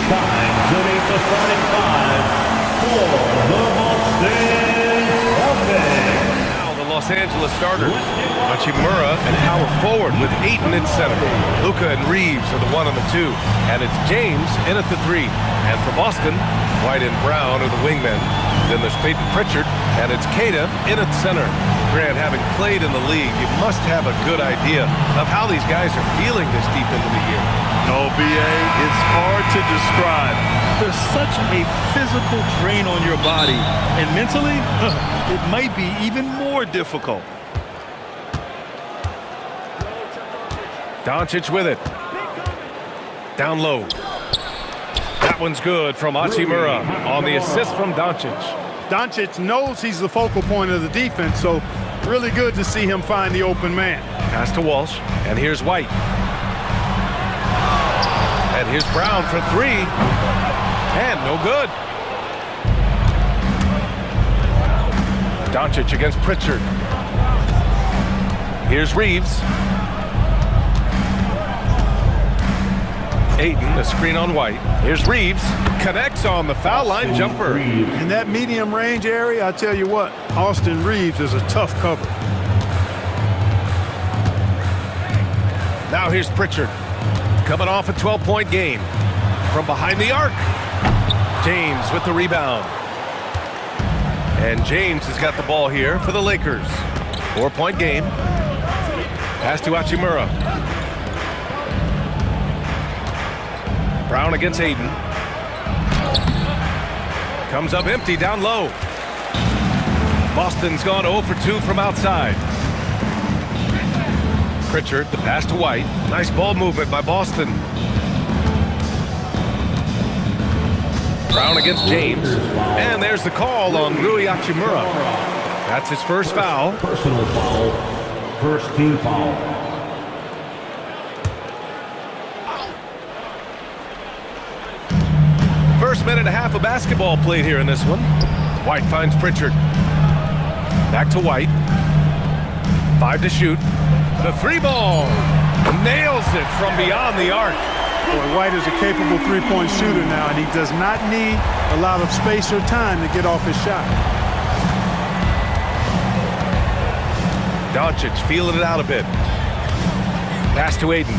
Joining the starting five for the Boston Celtics. Now the Los Angeles starters. Hachimura and power forward with Ayton in center. Luka and Reeves are the 1 and the 2. And it's James in at the 3. And for Boston, White and Brown are the wingmen. Then there's Peyton Pritchard, and it's Kata in at center. Grant, having played in the league, you must have a good idea of how these guys are feeling this deep into the year. No, B.A., it's hard to describe. There's such a physical drain on your body, and mentally, it might be even more difficult. Doncic with it. Down low. That one's good from Hachimura on the assist from Doncic. Doncic knows he's the focal point of the defense, so really good to see him find the open man. Pass to Walsh, and here's White. And here's Brown for 3. And no good. Doncic against Pritchard. Here's Reeves. Ayton, a screen on White. Here's Reeves. Connects on the foul line jumper. In that medium range area, I tell you what, Austin Reeves is a tough cover. Now here's Pritchard. Coming off a 12-point game. From behind the arc. James with the rebound. And James has got the ball here for the Lakers. 4-point game. Pass to Hachimura. Brown against Ayton. Comes up empty down low. Boston's gone 0 for 2 from outside. Pritchard, the pass to White. Nice ball movement by Boston. Brown against James. And there's the call on Rui Hachimura. That's his first foul. Personal foul. First team foul. First minute and a half of basketball played here in this one. White finds Pritchard. Back to White. 5 to shoot. The 3 ball. Nails it from beyond the arc. Boy, White is a capable three-point shooter now, and he does not need a lot of space or time to get off his shot. Doncic feeling it out a bit. Pass to Ayton.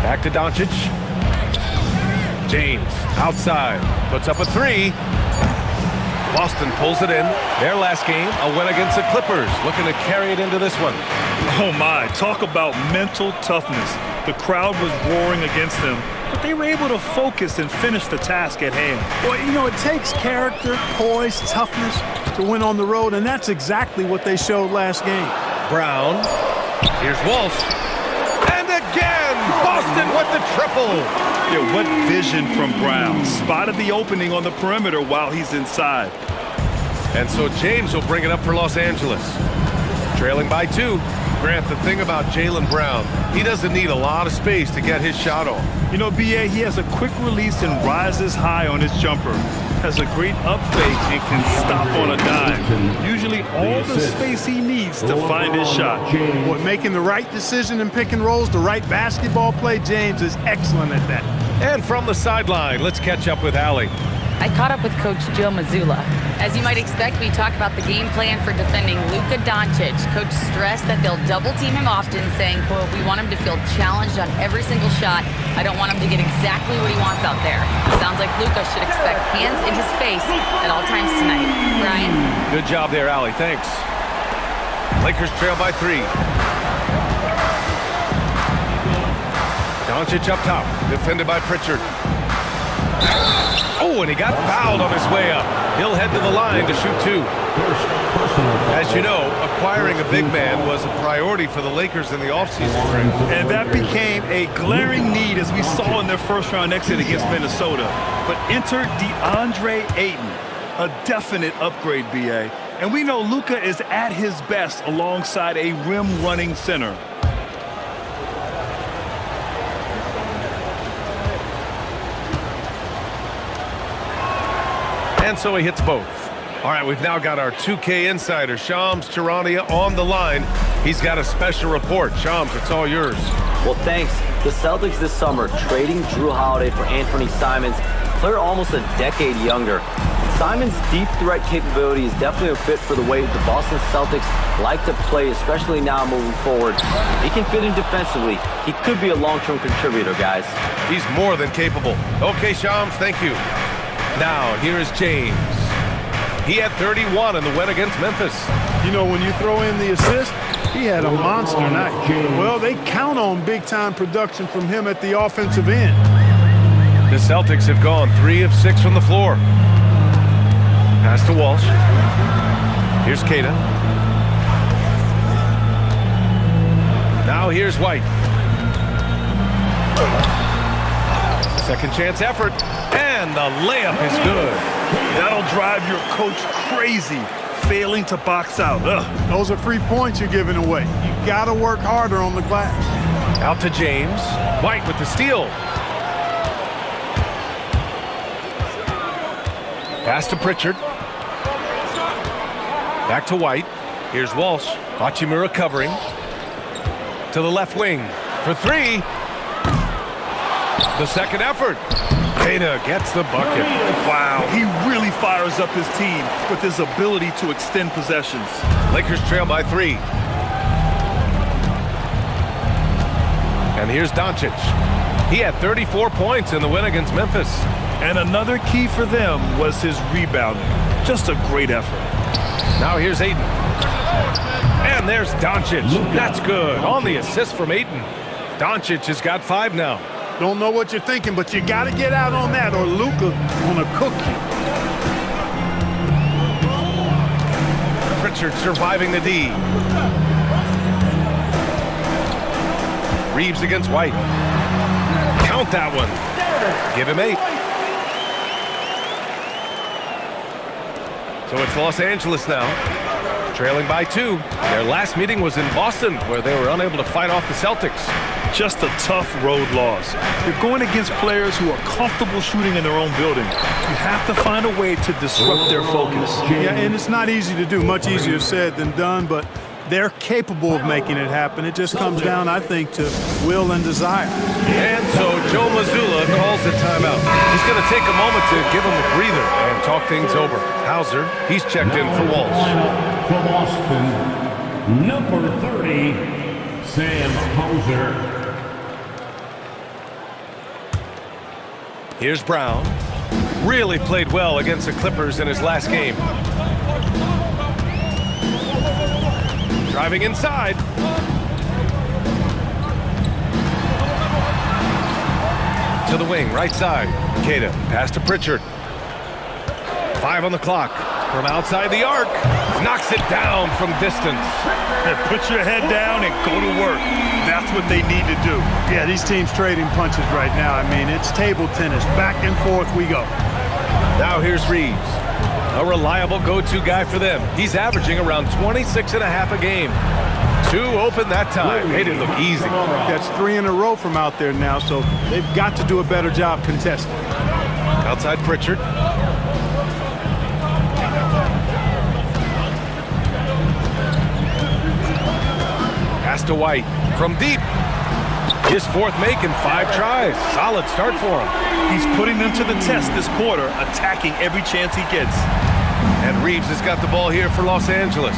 Back to Doncic. James outside. Puts up a 3. Boston pulls it in. Their last game, a win against the Clippers. Looking to carry it into this one. Oh, my. Talk about mental toughness. The crowd was roaring against them, but they were able to focus and finish the task at hand. Well, you know, it takes character, poise, toughness to win on the road, and that's exactly what they showed last game. Brown. Here's Walsh. And again, Boston with the triple. Yeah, what vision from Brown. Spotted the opening on the perimeter while he's inside. And so James will bring it up for Los Angeles. Trailing by 2. Grant, the thing about Jaylen Brown, he doesn't need a lot of space to get his shot off. You know, B.A., he has a quick release and rises high on his jumper. Has a great up fake and can stop on a dime. Usually all the space he needs to find his shot. Boy, making the right decision in pick and rolls, the right basketball play, James is excellent at that. And from the sideline, let's catch up with Allie. I caught up with Coach Joe Mazzulla. As you might expect, we talked about the game plan for defending Luka Doncic. Coach stressed that they'll double team him often, saying, quote, "We want him to feel challenged on every single shot. I don't want him to get exactly what he wants out there." Sounds like Luka should expect hands in his face at all times tonight. Ryan? Good job there, Allie. Thanks. Lakers trail by 3. Doncic up top, defended by Pritchard. Oh, and he got fouled on his way up. He'll head to the line to shoot 2. As you know, acquiring a big man was a priority for the Lakers in the offseason. And that became a glaring need, as we saw in their first-round exit against Minnesota. But enter DeAndre Ayton, a definite upgrade, B.A. And we know Luka is at his best alongside a rim-running center. And so he hits both. All right, we've now got our 2K insider, Shams Charania, on the line. He's got a special report. Shams, it's all yours. Well, thanks. The Celtics this summer trading Drew Holiday for Anthony Simons, player almost a decade younger. Simons' deep threat capability is definitely a fit for the way the Boston Celtics like to play, especially now moving forward. If he can fit in defensively, he could be a long-term contributor, guys. He's more than capable. Okay, Shams, thank you. Now, here is James. He had 31 in the win against Memphis. You know, when you throw in the assist, he had a monster night. Well, they count on big-time production from him at the offensive end. The Celtics have gone 3 of 6 from the floor. Pass to Walsh. Here's Keita. Now here's White. Second chance effort. And the layup is good. That'll drive your coach crazy, failing to box out. Ugh. Those are free points you're giving away. You got to work harder on the glass. Out to James. White with the steal. Pass to Pritchard. Back to White. Here's Walsh. Hachimura covering. To the left wing for 3. The second effort. Keita gets the bucket. Wow, he really fires up his team with his ability to extend possessions. Lakers trail by 3. And here's Doncic. He had 34 points in the win against Memphis. And another key for them was his rebounding. Just a great effort. Now here's Ayton. And there's Doncic. That's good. On the assist from Ayton. Doncic has got 5 now. Don't know what you're thinking, but you got to get out on that or Luka gonna cook you. Pritchard surviving the D. Reeves against White. Count that one. Give him 8. So it's Los Angeles now, trailing by 2. Their last meeting was in Boston, where they were unable to fight off the Celtics. Just a tough road loss. You're going against players who are comfortable shooting in their own building. You have to find a way to disrupt their focus. Yeah, and it's not easy to do. Much easier said than done, but they're capable of making it happen. It just comes down, I think, to will and desire. And so Joe Mazzulla calls the timeout. He's going to take a moment to give him a breather and talk things over. Hauser, he's checked in for Walsh. For Boston, number 30, Sam Hauser. Here's Brown. Really played well against the Clippers in his last game. Driving inside. To the wing, right side. Keita, pass to Pritchard. 5 on the clock. From outside the arc. Knocks it down from distance. And put your head down and go to work. That's what they need to do. Yeah, these teams trading punches right now. I mean, it's table tennis. Back and forth we go. Now here's Reeves. A reliable go-to guy for them. He's averaging around 26 and a half a game. 2 open that time. Made it look easy. That's 3 in a row from out there now, so they've got to do a better job contesting. Outside Pritchard. Pass to White. From deep. His 4th make in 5 tries. Solid start for him. He's putting them to the test this quarter, attacking every chance he gets. And Reeves has got the ball here for Los Angeles.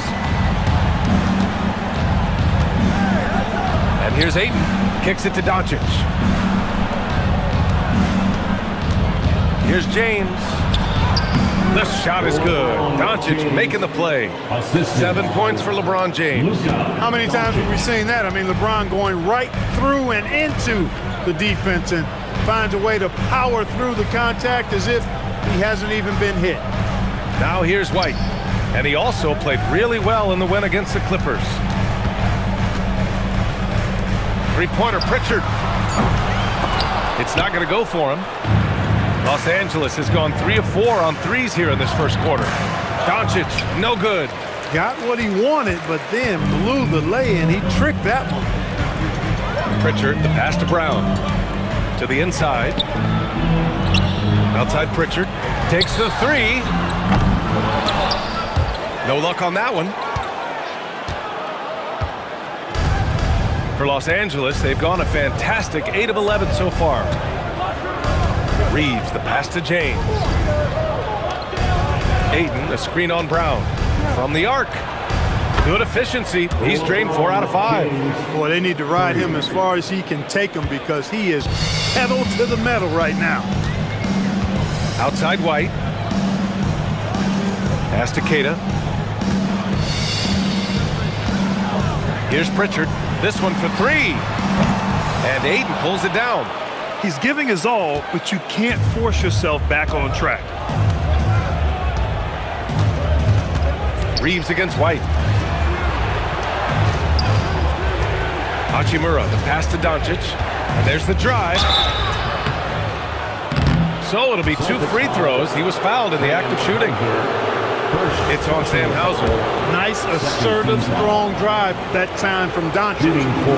And here's Ayton. Kicks it to Doncic. Here's James. The shot is good. Doncic making the play. 7 points for LeBron James. How many times have we seen that? I mean, LeBron going right through and into the defense and finds a way to power through the contact as if he hasn't even been hit. Now here's White. And he also played really well in the win against the Clippers. 3-pointer Pritchard. It's not going to go for him. Los Angeles has gone 3 of 4 on threes here in this first quarter. Doncic, no good. Got what he wanted, but then blew the lay-in. He tricked that one. Pritchard, the pass to Brown. To the inside. Outside Pritchard. Takes the 3. No luck on that one. For Los Angeles, they've gone a fantastic 8 of 11 so far. Reeves, the pass to James. Ayton, a screen on Brown. From the arc. Good efficiency. He's drained 4 out of 5. Boy, they need to ride him as far as he can take him because he is pedal to the metal right now. Outside White. Pass to Keita. Here's Pritchard. This one for 3. And Ayton pulls it down. He's giving his all, but you can't force yourself back on track. Reeves against White. Hachimura, the pass to Doncic. And there's the drive. So it'll be 2 free throws. He was fouled in the act of shooting. It's on Sam Hauser. Nice, assertive, strong drive that time from Doncic.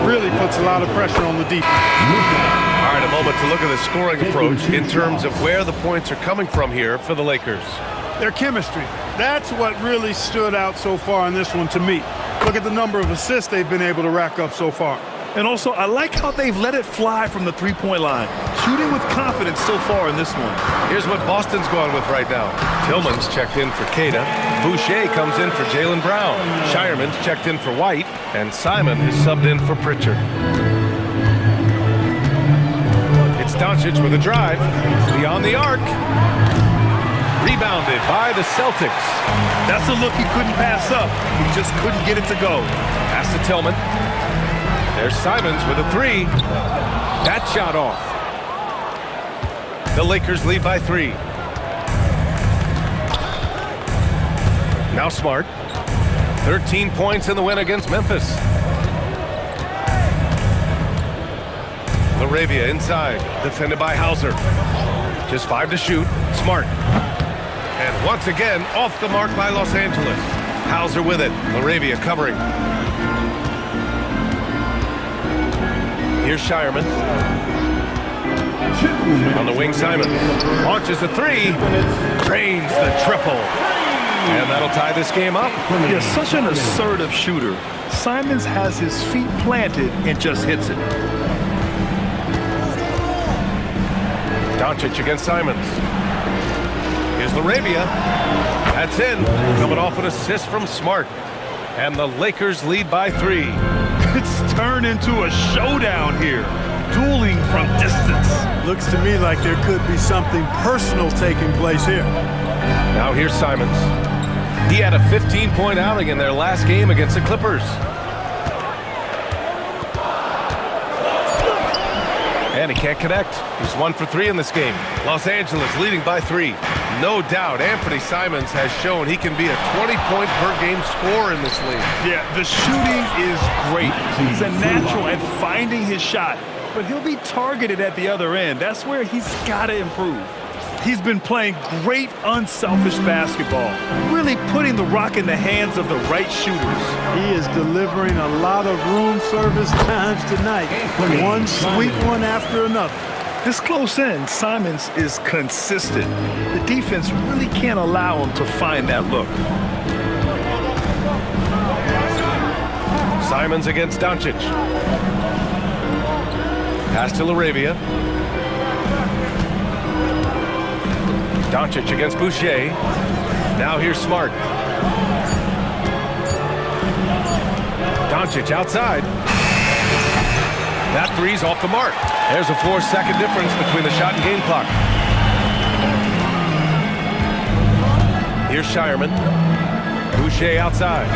Really puts a lot of pressure on the defense. All right, a moment to look at the scoring approach in terms of where the points are coming from here for the Lakers. Their chemistry. That's what really stood out so far in this one to me. Look at the number of assists they've been able to rack up so far. And also, I like how they've let it fly from the three-point line. Shooting with confidence so far in this one. Here's what Boston's going with right now. Tillman's checked in for Keita. Boucher comes in for Jaylen Brown. Shireman's checked in for White. And Simon is subbed in for Pritchard. It's Doncic with a drive. Beyond the arc. Rebounded by the Celtics. That's a look he couldn't pass up. He just couldn't get it to go. Pass to Tillman. There's Simons with a 3. That shot off. The Lakers lead by 3. Now Smart. 13 points in the win against Memphis. Laravia inside. Defended by Hauser. Just 5 to shoot. Smart. And once again, off the mark by Los Angeles. Hauser with it. Laravia covering. Here's Shireman. On the wing, Simon. Launches a 3. Drains the triple. And that'll tie this game up. Yeah, such an assertive shooter. Simons has his feet planted and just hits it. Doncic against Simons. Here's Laravia. That's in. Coming off an assist from Smart. And the Lakers lead by 3. It's turned into a showdown here. Dueling from distance. Looks to me like there could be something personal taking place here. Now here's Simons. He had a 15-point outing in their last game against the Clippers. And he can't connect. He's 1 for 3 in this game. Los Angeles leading by 3. No doubt Anthony Simons has shown he can be a 20-point per game scorer in this league. Yeah, the shooting is great. He's a natural at finding his shot, but he'll be targeted at the other end. That's where he's got to improve. He's been playing great unselfish basketball, really putting the rock in the hands of the right shooters. He is delivering a lot of room service times tonight. One sweet one after another. This close in, Simons is consistent. The defense really can't allow him to find that look. Simons against Doncic. Pass to Laravia. Doncic against Boucher. Now here's Smart. Doncic outside. That 3's off the mark. There's a 4-second difference between the shot and game clock. Here's Shireman. Boucher outside.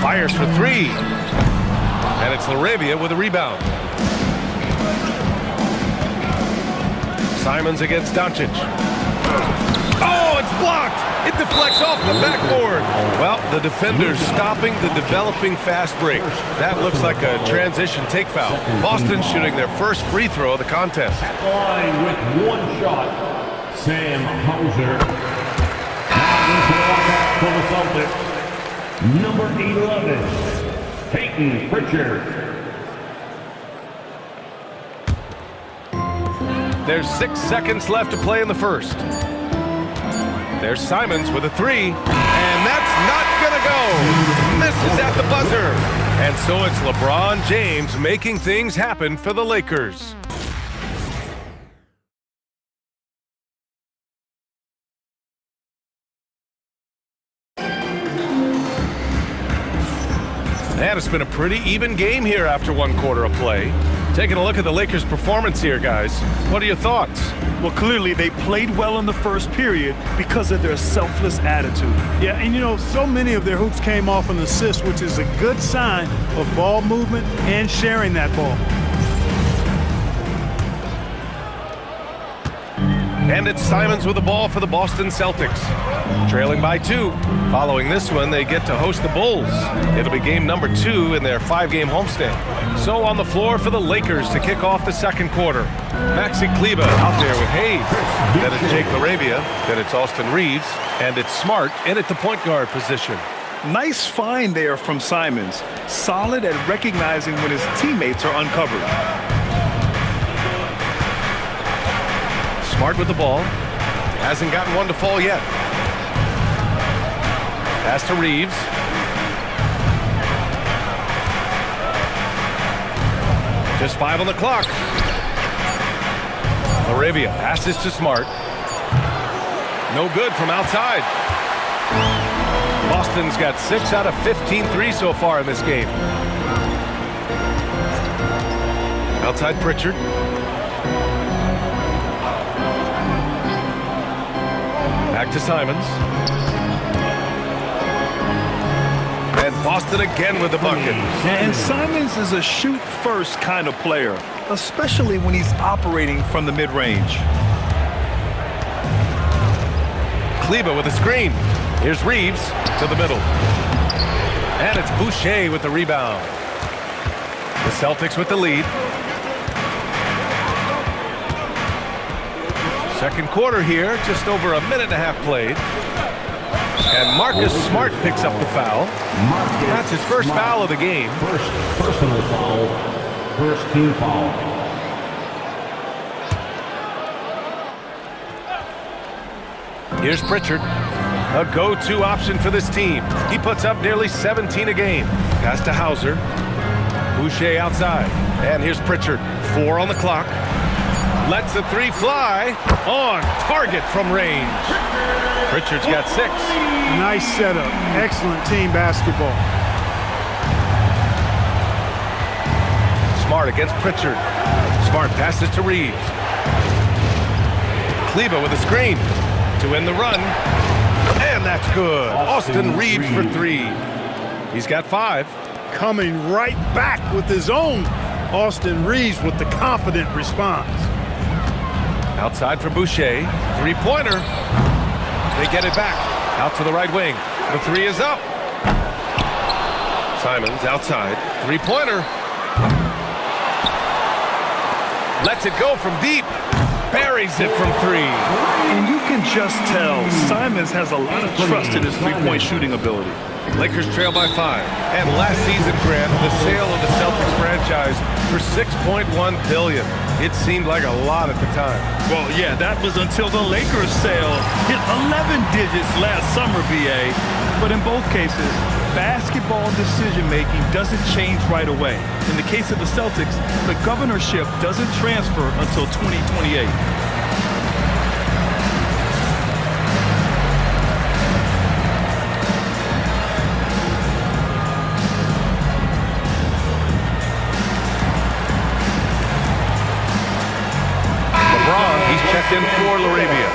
Fires for 3. And it's Laravia with a rebound. Simons against Doncic. Oh, it's blocked! It deflects off the backboard. Well, the defender's stopping the developing fast break. That looks like a transition take foul. Boston shooting their first free throw of the contest. Line with 1 shot. Sam Hauser. Now into the lockout for the Celtics. Number 11, Peyton Pritchard. There's 6 seconds left to play in the first. There's Simons with a 3, and that's not gonna go. Misses is at the buzzer. And so it's LeBron James making things happen for the Lakers. And it's been a pretty even game here after one quarter of play. Taking a look at the Lakers' performance here, guys. What are your thoughts? Well, clearly they played well in the first period because of their selfless attitude. Yeah, and you know, so many of their hoops came off an assist, which is a good sign of ball movement and sharing that ball. And it's Simons with the ball for the Boston Celtics. Trailing by 2. Following this one, they get to host the Bulls. It'll be game number 2 in their 5-game homestand. So on the floor for the Lakers to kick off the second quarter. Maxi Kleber out there with Hayes. Then it's Jake LaRavia. Then it's Austin Reeves. And it's Smart in at the point guard position. Nice find there from Simons. Solid at recognizing when his teammates are uncovered. Smart with the ball. Hasn't gotten one to fall yet. Pass to Reeves. Just 5 on the clock. LaRavia passes to Smart. No good from outside. Boston's got 6 out of 15 threes so far in this game. Outside Pritchard. Back to Simons. And Boston again with the bucket. And Simons is a shoot-first kind of player, especially when he's operating from the mid-range. Kleber with a screen. Here's Reeves to the middle. And it's Boucher with the rebound. The Celtics with the lead. Second quarter here, just over a minute and a half played. And Marcus Smart picks up the foul. That's his first foul of the game. First personal foul. First team foul. Here's Pritchard. A go-to option for this team. He puts up nearly 17 a game. Pass to Hauser. Boucher outside. And here's Pritchard. 4 on the clock. Lets the 3 fly. On target from range. Pritchard's got 6. Nice setup. Excellent team basketball. Smart against Pritchard. Smart passes to Reeves. Kleber with a screen to end the run. And that's good. Austin Reeves for 3. He's got 5. Coming right back with his own. Austin Reeves with the confident response. Outside for Boucher. 3-pointer. They get it back. Out to the right wing. The 3 is up. Simons outside. 3-pointer. Lets it go from deep. Buries it from 3. And you can just tell Simons has a lot of trust in his three-point shooting ability. Lakers trail by 5. And last season, Grant, the sale of the Celtics franchise for $6.1 billion. It seemed like a lot at the time. Well, yeah, that was until the Lakers sale hit 11 digits last summer, BA. But in both cases, basketball decision-making doesn't change right away. In the case of the Celtics, the governorship doesn't transfer until 2028. Checked in for LaRavia.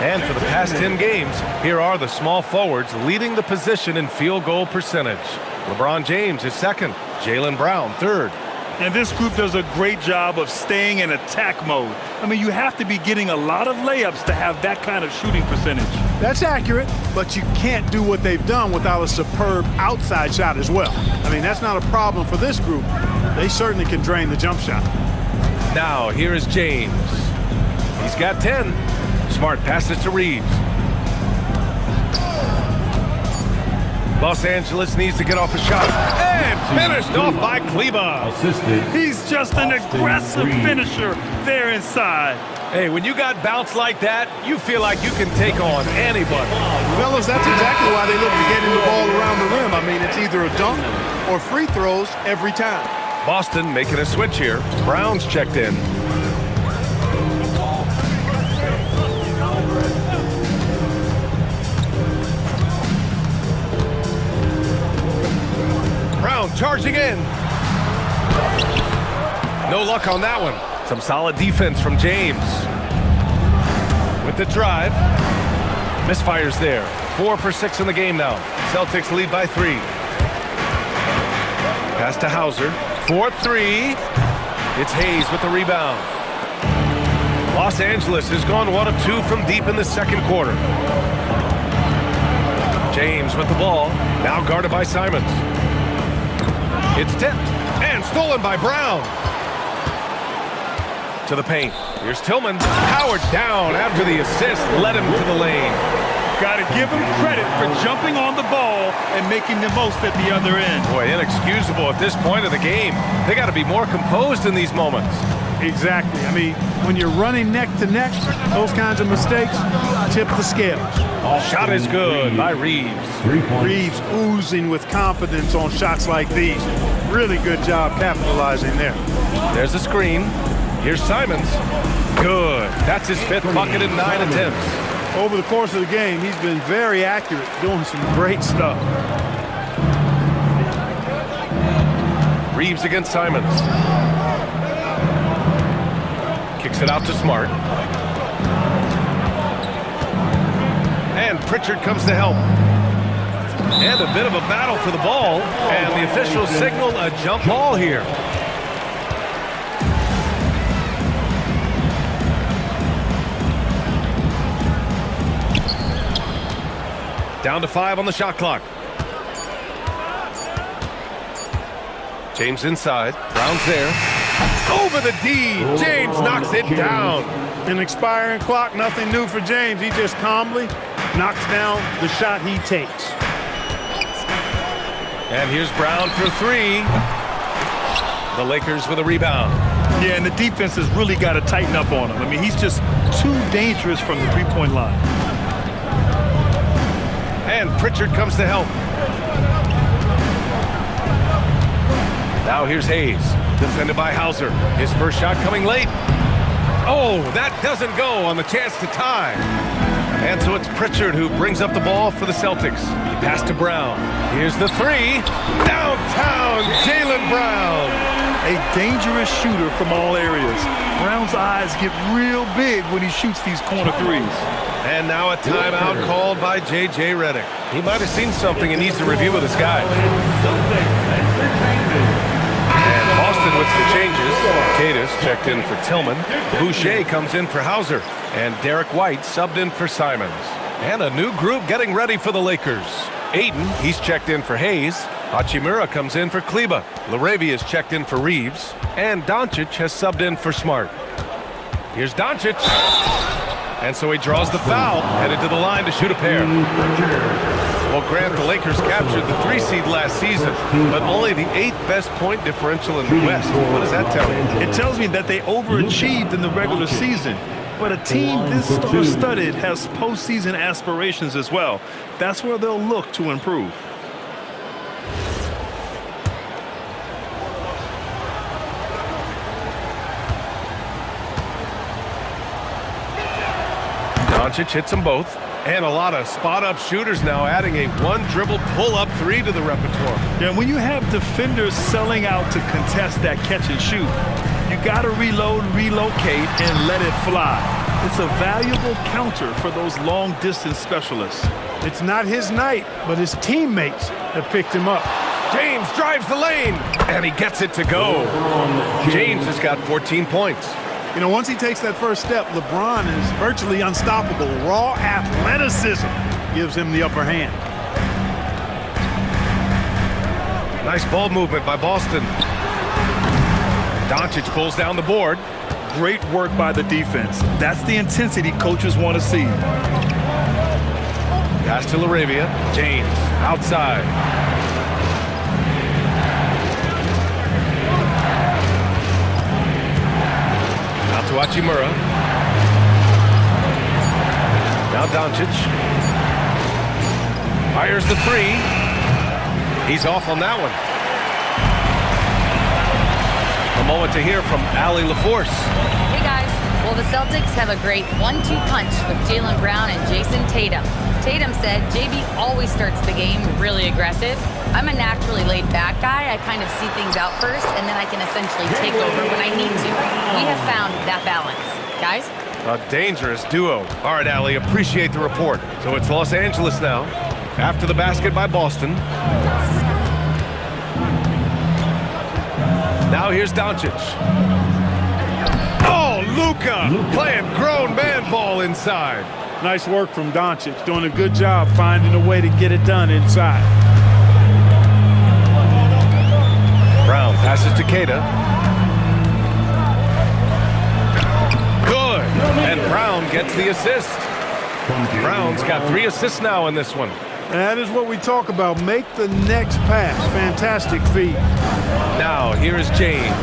And for the past 10 games, here are the small forwards leading the position in field goal percentage. LeBron James is second. Jaylen Brown third. And this group does a great job of staying in attack mode. I mean, you have to be getting a lot of layups to have that kind of shooting percentage. That's accurate, but you can't do what they've done without a superb outside shot as well. I mean, that's not a problem for this group. They certainly can drain the jump shot. Now, here is James. He's got 10. Smart passes to Reeves. Los Angeles needs to get off a shot. And finished off by Kleba. Assisted. He's just an aggressive finisher there inside. Hey, when you got bounce like that, you feel like you can take on anybody. Fellas, that's exactly why they look to getting the ball around the rim. I mean, it's either a dunk or free throws every time. Boston making a switch here. Brown's checked in. Brown charging in. No luck on that one. Some solid defense from James. With the drive. Misfires there. 4 for 6 in the game now. Celtics lead by 3. Pass to Hauser. 4-3. It's Hayes with the rebound. Los Angeles has gone 1 of 2 from deep in the second quarter. James with the ball. Now guarded by Simons. It's tipped and stolen by Brown. To the paint. Here's Tillman. Powered down after the assist led him to the lane. Got to give him credit for jumping on the ball and making the most at the other end. Boy, inexcusable at this point of the game. They got to be more composed in these moments. Exactly. I mean, when you're running neck to neck, those kinds of mistakes tip the scales. Shot is good by Reeves. Reeves oozing with confidence on shots like these. Really good job capitalizing there. There's a screen. Here's Simons. Good. That's his 5th bucket in 9 attempts. Over the course of the game, he's been very accurate, doing some great stuff. Reeves against Simons. Kicks it out to Smart. And Pritchard comes to help. And a bit of a battle for the ball. And the officials signal a jump ball here. Down to 5 on the shot clock. James inside. Brown's there. Over the D. James knocks it down. An expiring clock, nothing new for James. He just calmly knocks down the shot he takes. And here's Brown for 3. The Lakers with a rebound. Yeah, and the defense has really got to tighten up on him. I mean, he's just too dangerous from the three-point line. And Pritchard comes to help. Now here's Hayes, defended by Hauser. His first shot coming late. Oh, that doesn't go on the chance to tie. And so it's Pritchard who brings up the ball for the Celtics. Pass to Brown. Here's the 3. Downtown, Jaylen Brown. A dangerous shooter from all areas. Brown's eyes get real big when he shoots these corner threes. And now a timeout called by J.J. Redick. He might have seen something and needs to review with his guys. And Boston with some changes. Cadis checked in for Tillman. Boucher comes in for Hauser. And Derek White subbed in for Simons. And a new group getting ready for the Lakers. Ayton, he's checked in for Hayes. Hachimura comes in for Kleba. Laravia is checked in for Reeves. And Doncic has subbed in for Smart. Here's Doncic. And so he draws the foul, headed to the line to shoot a pair. Well, Grant, the Lakers captured the 3 seed last season, but only the 8th best point differential in the West. What does that tell you? It tells me that they overachieved in the regular season. But a team this star-studded has postseason aspirations as well. That's where they'll look to improve. Doncic hits them both. And a lot of spot-up shooters now, adding a one-dribble pull-up 3 to the repertoire. Yeah, when you have defenders selling out to contest that catch and shoot, you got to reload, relocate, and let it fly. It's a valuable counter for those long-distance specialists. It's not his night, but his teammates have picked him up. James drives the lane, and he gets it to go. James has got 14 points. You know, once he takes that first step, LeBron is virtually unstoppable. Raw athleticism gives him the upper hand. Nice ball movement by Boston. Doncic pulls down the board. Great work by the defense. That's the intensity coaches want to see. Pass to Laravia. James outside. Out to Hachimura. Now Doncic. Fires the three. He's off on that one. A moment to hear from Allie LaForce. Hey guys. Well, the Celtics have a great 1-2 punch with Jaylen Brown and Jason Tatum. Tatum said, JB always starts the game really aggressive. I'm a naturally laid-back guy. I kind of see things out first, and then I can essentially take over when I need to. We have found that balance. Guys? A dangerous duo. All right, Allie, appreciate the report. So it's Los Angeles now, after the basket by Boston. Now here's Doncic. Oh, Luka playing grown man ball inside. Nice work from Doncic, doing a good job finding a way to get it done inside. Brown passes to Queta. Good. And Brown gets the assist. Brown's got 3 assists now in this one. And that is what we talk about. Make the next pass. Fantastic feed. Now, here is James.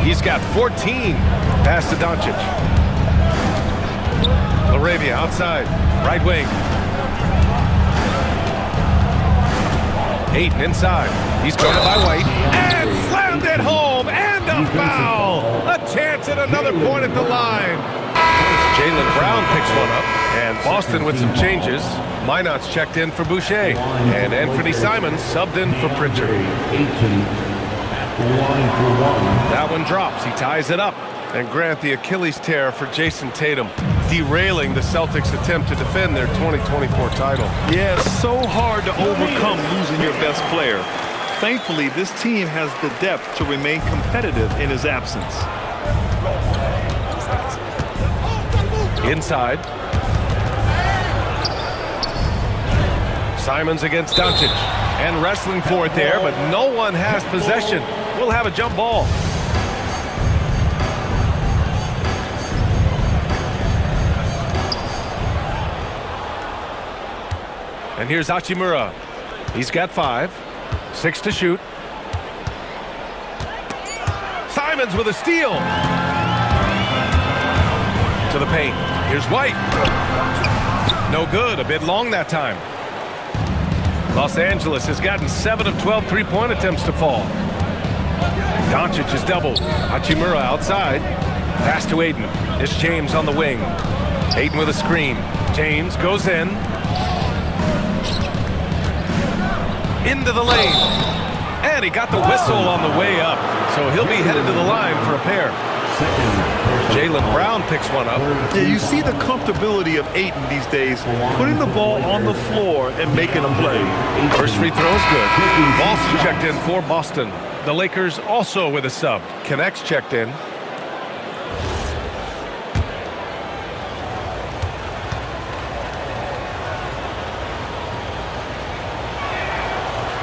He's got 14. Pass to Doncic. Laravia outside. Right wing. Ayton inside. He's guarded by White. And slammed it home. And a foul. A chance at another point at the line. Jaylen Brown picks one up. And Boston with some changes. Minot's checked in for Boucher. And Anthony Simons subbed in for Pritchard. That one drops. He ties it up. And Grant, the Achilles tear for Jason Tatum, derailing the Celtics' attempt to defend their 2024 title. Yeah, it's so hard to overcome losing your best player. Thankfully, this team has the depth to remain competitive in his absence. Inside. Simons against Doncic. And wrestling for it there, but no one has possession. We'll have a jump ball. And here's Hachimura. He's got 5. 6 to shoot. Simons with a steal. To the paint. Here's White. No good. A bit long that time. Los Angeles has gotten 7 of 12 three-point attempts to fall. Doncic is doubled. Hachimura outside. Pass to Ayton. It's James on the wing. Ayton with a screen. James goes in. Into the lane. And he got the whistle on the way up. So he'll be headed to the line for a pair. Jaylen Brown picks one up. Yeah, you see the comfortability of Ayton these days, putting the ball on the floor and making a play. First free throw is good. Boston checked in for Boston. The Lakers also with a sub. Connects checked in.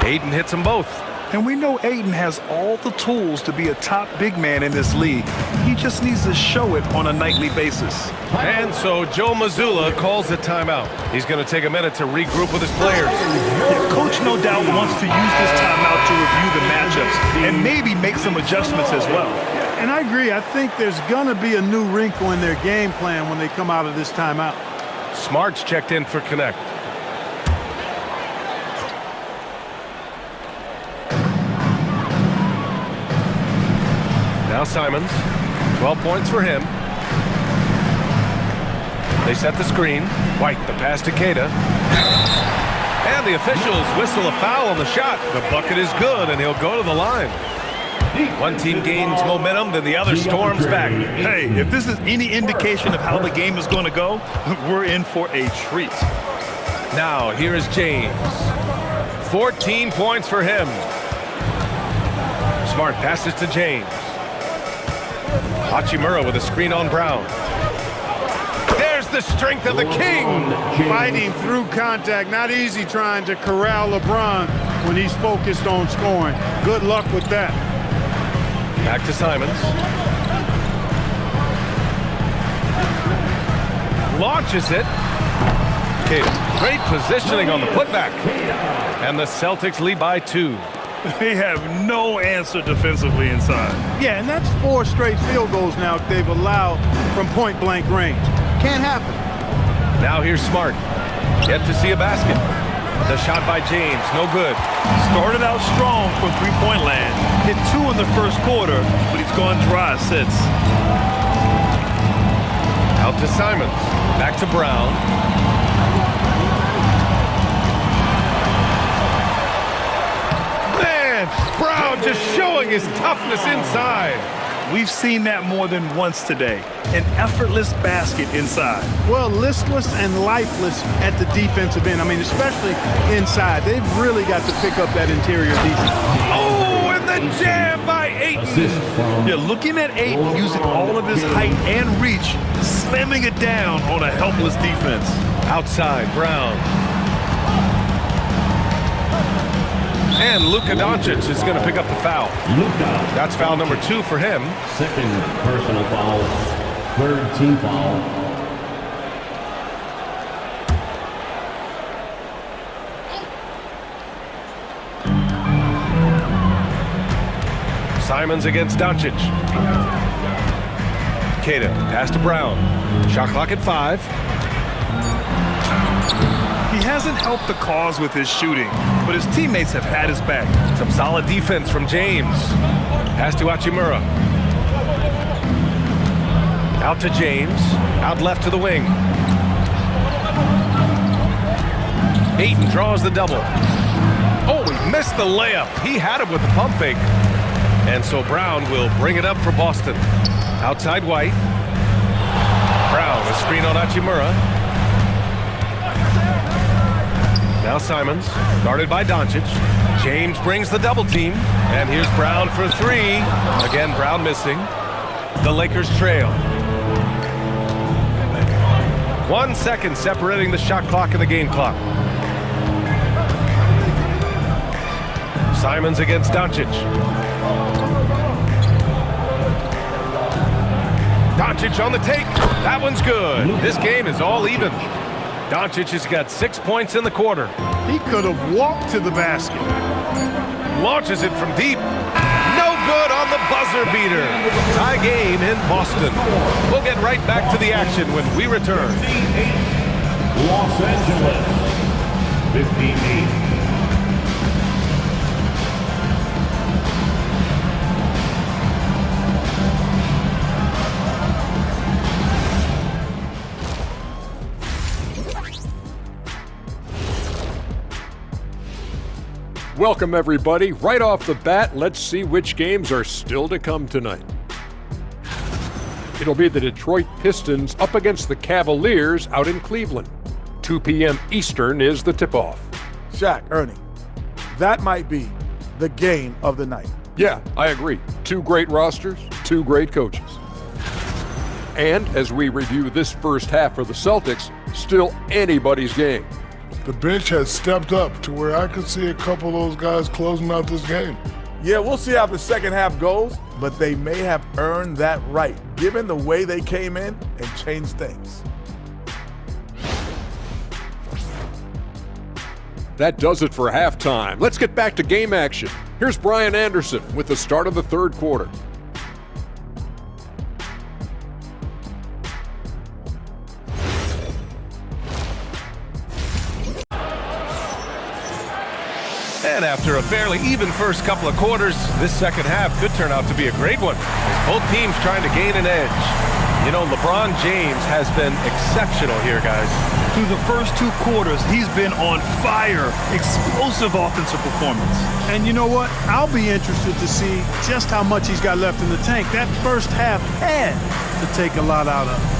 Ayton hits them both. And we know Ayton has all the tools to be a top big man in this league. He just needs to show it on a nightly basis. And so Joe Mazzulla calls the timeout. He's going to take a minute to regroup with his players. Yeah, Coach no doubt wants to use this timeout to review the matchups and maybe make some adjustments as well. And I agree. I think there's going to be a new wrinkle in their game plan when they come out of this timeout. Smart's checked in for Connect. Now Simons, 12 points for him. They set the screen. White, the pass to Queta. And the officials whistle a foul on the shot. The bucket is good, and he'll go to the line. One team gains momentum, then the other storms back. Hey, if this is any indication of how the game is going to go, we're in for a treat. Now, here is James. 14 points for him. Smart passes to James. Hachimura with a screen on Brown. There's the strength of the king. Fighting through contact. Not easy trying to corral LeBron when he's focused on scoring. Good luck with that. Back to Simons. Launches it. Kata. Great positioning on the putback. And the Celtics lead by 2. They have no answer defensively inside. Yeah, and that's 4 straight field goals now they've allowed from point-blank range. Can't happen. Now here's Smart. Yet to see a basket. The shot by James, no good. Started out strong from three-point land. Hit 2 in the first quarter, but he's gone dry since. Out to Simons. Back to Brown. Man, Brown just showing his toughness inside. We've seen that more than once today. An effortless basket inside. Well, listless and lifeless at the defensive end. I mean, especially inside. They've really got to pick up that interior defense. Oh, and the jam by Ayton. Yeah, looking at Ayton using all of his height and reach, slamming it down on a helpless defense. Outside, Brown. And Luka Doncic is going to pick up the foul. That's foul number 2 for him. Second personal foul. Third team foul. Simons against Doncic. Kata, pass to Brown. Shot clock at 5. He hasn't helped the cause with his shooting, but his teammates have had his back. Some solid defense from James. Pass to Hachimura. Out to James. Out left to the wing. Ayton draws the double. Oh, he missed the layup. He had it with the pump fake. And so Brown will bring it up for Boston. Outside White. Brown, a screen on Hachimura. Now Simons, guarded by Doncic. James brings the double team. And here's Brown for 3. Again, Brown missing. The Lakers trail. 1 second separating the shot clock and the game clock. Simons against Doncic. Doncic on the take. That one's good. This game is all even. Doncic has got 6 points in the quarter. He could have walked to the basket. Launches it from deep. No good on the buzzer beater. Tie game in Boston. We'll get right back to the action when we return. Los Angeles, 58. Welcome, everybody. Right off the bat, let's see which games are still to come tonight. It'll be the Detroit Pistons up against the Cavaliers out in Cleveland. 2 p.m. Eastern is the tip-off. Shaq, Ernie, that might be the game of the night. Yeah, I agree. 2 great rosters, 2 great coaches. And as we review this first half for the Celtics, still anybody's game. The bench has stepped up to where I could see a couple of those guys closing out this game. Yeah, we'll see how the second half goes, but they may have earned that right, given the way they came in and changed things. That does it for halftime. Let's get back to game action. Here's Brian Anderson with the start of the third quarter. And after a fairly even first couple of quarters, this second half could turn out to be a great one, as both teams trying to gain an edge. You know, LeBron James has been exceptional here, guys. Through the first 2 quarters, he's been on fire. Explosive offensive performance. And you know what? I'll be interested to see just how much he's got left in the tank. That first half had to take a lot out of him.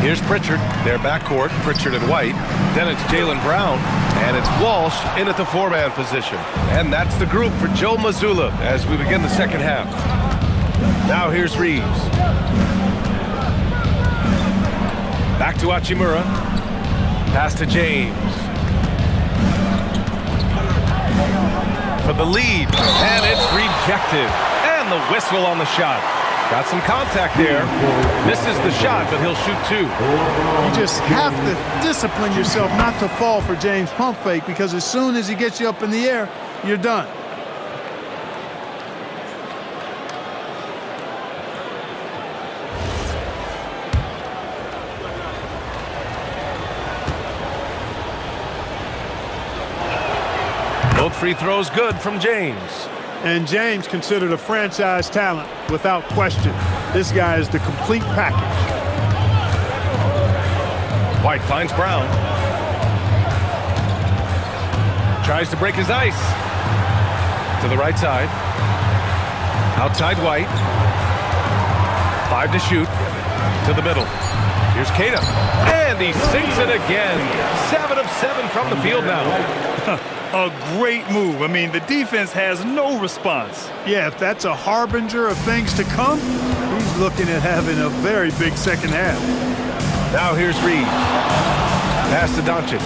Here's Pritchard, their backcourt, Pritchard and White. Then it's Jaylen Brown, and it's Walsh in at the 4-man position. And that's the group for Joe Mazzulla as we begin the second half. Now here's Reeves. Back to Hachimura. Pass to James. for the lead, and it's rejected. And the whistle on the shot. Got some contact there. Misses the shot, but he'll shoot two. You just have to discipline yourself not to fall for James' pump fake, because as soon as he gets you up in the air, you're done. Both free throws good from James. And James considered a franchise talent without question. This guy is the complete package. White finds Brown. Tries to break his ice. To the right side. Outside White. 5 to shoot. To the middle. Here's Cada. And he sinks it again. 7 of 7 from the field now. A great move. I mean, the defense has no response. Yeah, if that's a harbinger of things to come, he's looking at having a very big second half. Now here's Reeves. Pass to Doncic.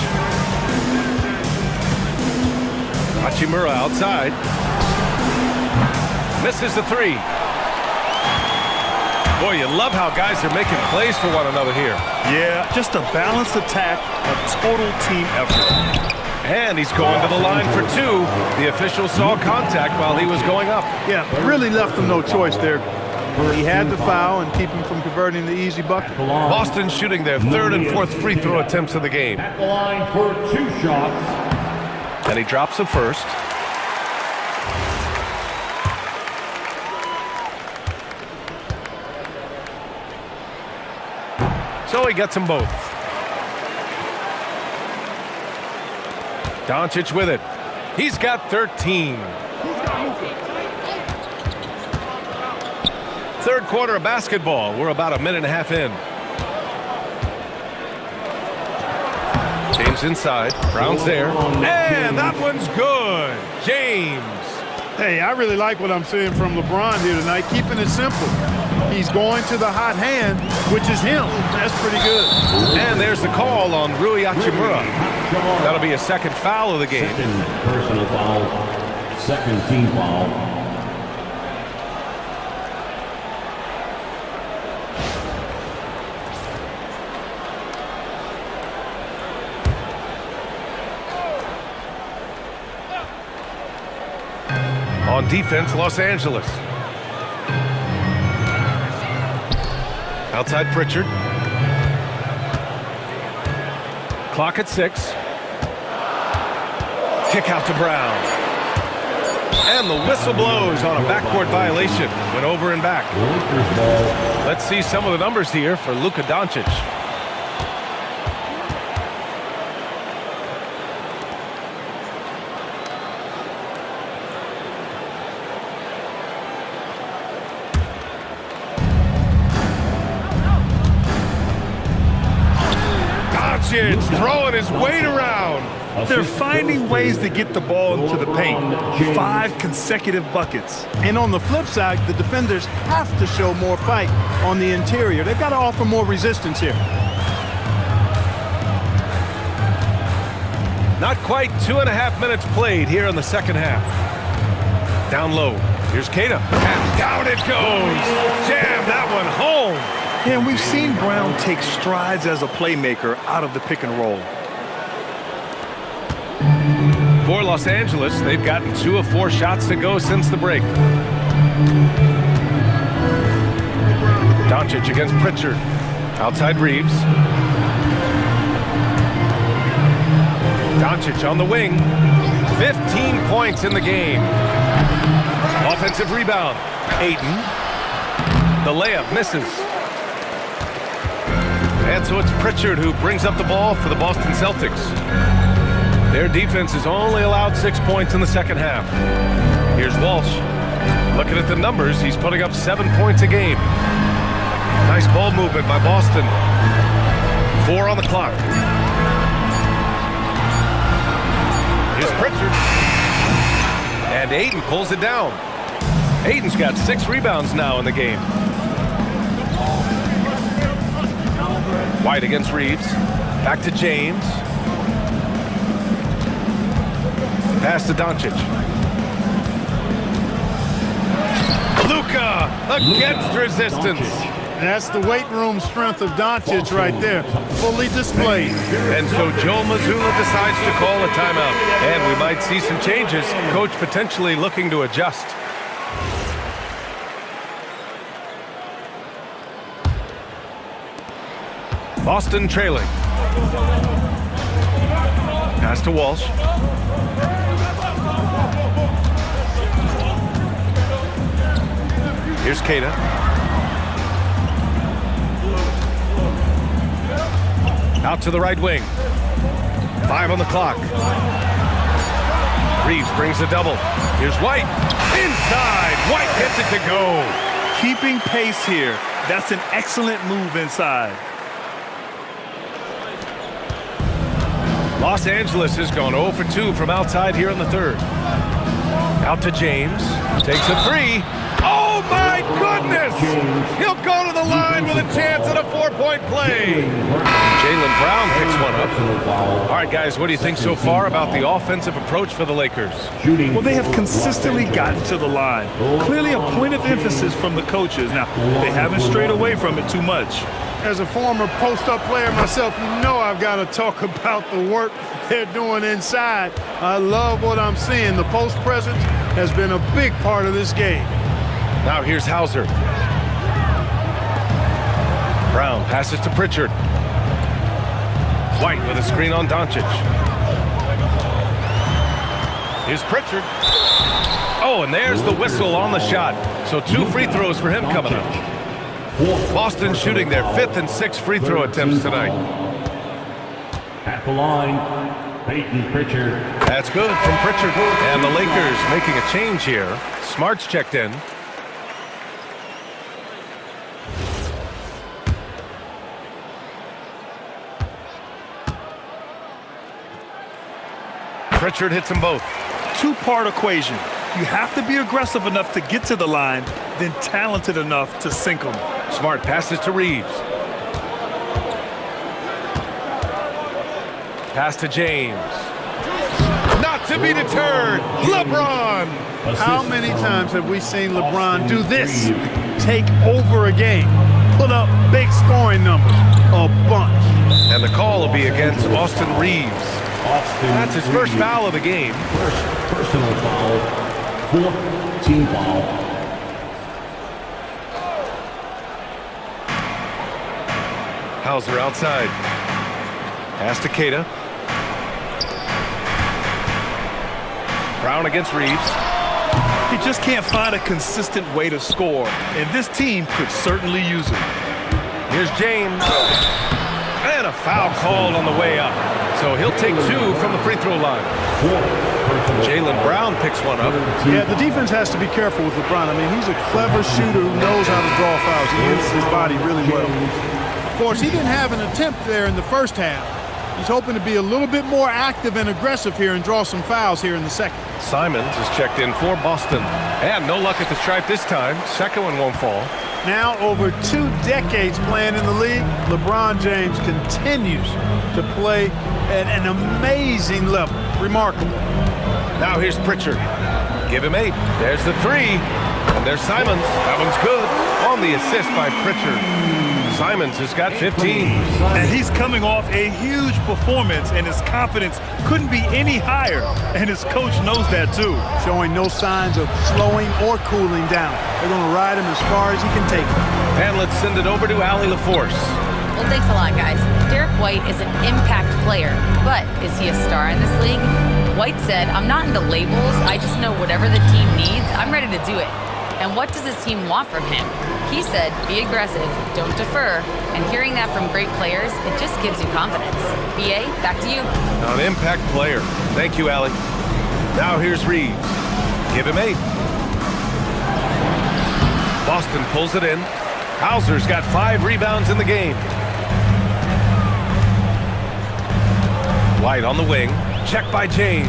Hachimura outside. Misses the three. Boy, you love how guys are making plays for one another here. Yeah, just a balanced attack, a total team effort. And he's going to the line for two. The official saw contact while he was going up. Yeah, really left him no choice there. He had to foul and keep him from converting the easy bucket. Boston shooting their third and fourth free throw attempts of the game. At the line for 2 shots. And he drops the first. So he gets them both. Doncic with it. He's got 13. Third quarter of basketball. We're about a minute and a half in. James inside. Brown's there. And that one's good. James. Hey, I really like what I'm seeing from LeBron here tonight, keeping it simple. He's going to the hot hand, which is him. That's pretty good. And there's the call on Rui Hachimura. That'll be a second foul of the game. Second personal foul. Second team foul. On defense, Los Angeles. Outside Pritchard. Clock at 6. Kick out to Brown. And the whistle blows on a backcourt violation. Went over and back. Let's see some of the numbers here for Luka Doncic. Throwing his weight around. They're finding ways to get the ball into the paint. 5 consecutive buckets. And on the flip side, the defenders have to show more fight on the interior. They've got to offer more resistance here. Not quite 2.5 minutes played here in the second half. Down low. Here's Cada. And down it goes. Jam that one home. And we've seen Brown take strides as a playmaker out of the pick and roll. For Los Angeles, they've gotten 2 of 4 shots to go since the break. Doncic against Pritchard. Outside Reeves. Doncic on the wing. 15 points in the game. Offensive rebound. Ayton. The layup misses. And so it's Pritchard who brings up the ball for the Boston Celtics. Their defense has only allowed 6 points in the second half. Here's Walsh. Looking at the numbers, he's putting up 7 points a game. Nice ball movement by Boston. 4 on the clock. Here's Pritchard. And Ayton pulls it down. Ayton's got 6 rebounds now in the game. White against Reeves. Back to James. Pass to Doncic. Luka against resistance. That's the weight room strength of Doncic right there, fully displayed. And so Joe Mazzulla decides to call a timeout. And we might see some changes. Coach potentially looking to adjust. Boston trailing. Pass to Walsh. Here's Keita. Out to the right wing. 5 on the clock. Reeves brings a double. Here's White. Inside. White gets it to go. Keeping pace here. That's an excellent move inside. Los Angeles has gone 0 for 2 from outside here in the third. Out to James. Takes a 3. Oh, my goodness! He'll go to the line with a chance at a 4-point play. Jaylen Brown picks one up. All right, guys, what do you think so far about the offensive approach for the Lakers? Well, they have consistently gotten to the line. Clearly a point of emphasis from the coaches. Now, they haven't strayed away from it too much. As a former post-up player myself, you know I've got to talk about the work they're doing inside. I love what I'm seeing. The post presence has been a big part of this game. Now here's Hauser. Brown passes to Pritchard. White with a screen on Doncic. Here's Pritchard. Oh, and there's the whistle on the shot. So 2 free throws for him coming up. Boston shooting their 5th and 6th free throw attempts tonight. At the line, Peyton Pritchard. That's good from Pritchard. And the Lakers making a change here. Smart's checked in. Pritchard hits them both. 2-part equation. You have to be aggressive enough to get to the line, then talented enough to sink them. Smart passes to Reeves. Pass to James. Not to be deterred. LeBron. How many times have we seen LeBron do this? Take over a game. Put up big scoring numbers. A bunch. And the call will be against Austin Reeves. That's his first foul of the game. First personal foul. 4th team foul. Hauser outside. Pass to Keita. Brown against Reeves. He just can't find a consistent way to score, and this team could certainly use it. Here's James. And a foul called on the way up. So he'll take 2 from the free throw line. Jaylen Brown picks one up. Yeah, the defense has to be careful with LeBron. I mean, he's a clever shooter who knows how to draw fouls. He uses his body really well. Of course, he didn't have an attempt there in the first half. He's hoping to be a little bit more active and aggressive here and draw some fouls here in the second. Simons is checked in for Boston. And no luck at the stripe this time. Second one won't fall. Now, over 2 decades playing in the league, LeBron James continues to play at an amazing level. Remarkable. Now here's Pritchard. Give him 8. There's the 3. And there's Simons. That one's good. On the assist by Pritchard. Simons has got 15. And he's coming off a huge performance, and his confidence couldn't be any higher. And his coach knows that too. Showing no signs of slowing or cooling down. They're going to ride him as far as he can take him. And let's send it over to Allie LaForce. Well, thanks a lot, guys. Derek White is an impact player, but is he a star in this league? White said, "I'm not into labels. I just know whatever the team needs, I'm ready to do it." And what does his team want from him? He said, be aggressive, don't defer. And hearing that from great players, it just gives you confidence. BA, back to you. An impact player. Thank you, Allie. Now here's Reeves. Give him 8. Boston pulls it in. Hauser's got 5 rebounds in the game. White on the wing. Checked by James.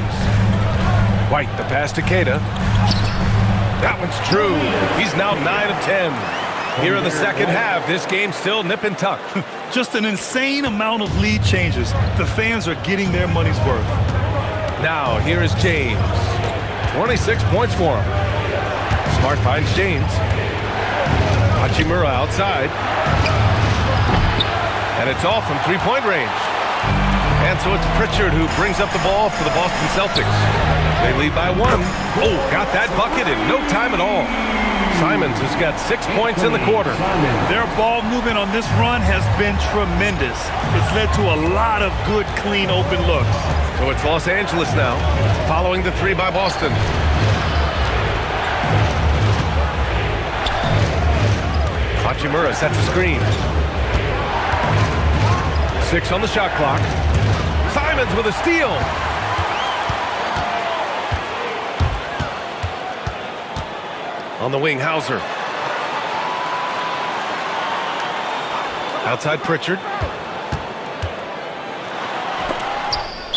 White, the pass to Keita. That one's true. He's now 9 of 10. Here in the second half, this game's still nip and tuck. Just an insane amount of lead changes. The fans are getting their money's worth. Now, here is James. 26 points for him. Smart finds James. Hachimura outside. And it's off from three-point range. And so it's Pritchard who brings up the ball for the Boston Celtics. They lead by 1. Oh, got that bucket in no time at all. Simons has got 6 points in the quarter. Their ball movement on this run has been tremendous. It's led to a lot of good, clean, open looks. So it's Los Angeles now, following the 3 by Boston. Hachimura sets a screen. 6 on the shot clock. Simons with a steal. On the wing, Hauser. Outside Pritchard.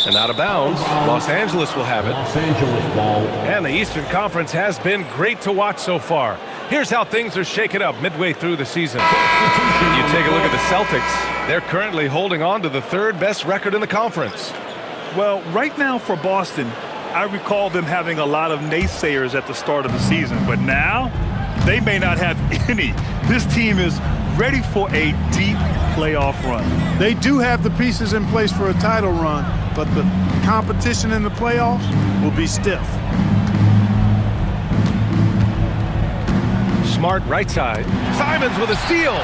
And out of bounds, Los Angeles will have it. Los Angeles ball. And the Eastern Conference has been great to watch so far. Here's how things are shaken up midway through the season. You take a look at the Celtics. They're currently holding on to the 3rd best record in the conference. Well, right now for Boston, I recall them having a lot of naysayers at the start of the season, but now they may not have any. This team is ready for a deep playoff run. They do have the pieces in place for a title run, but the competition in the playoffs will be stiff. Smart right side. Simons with a steal.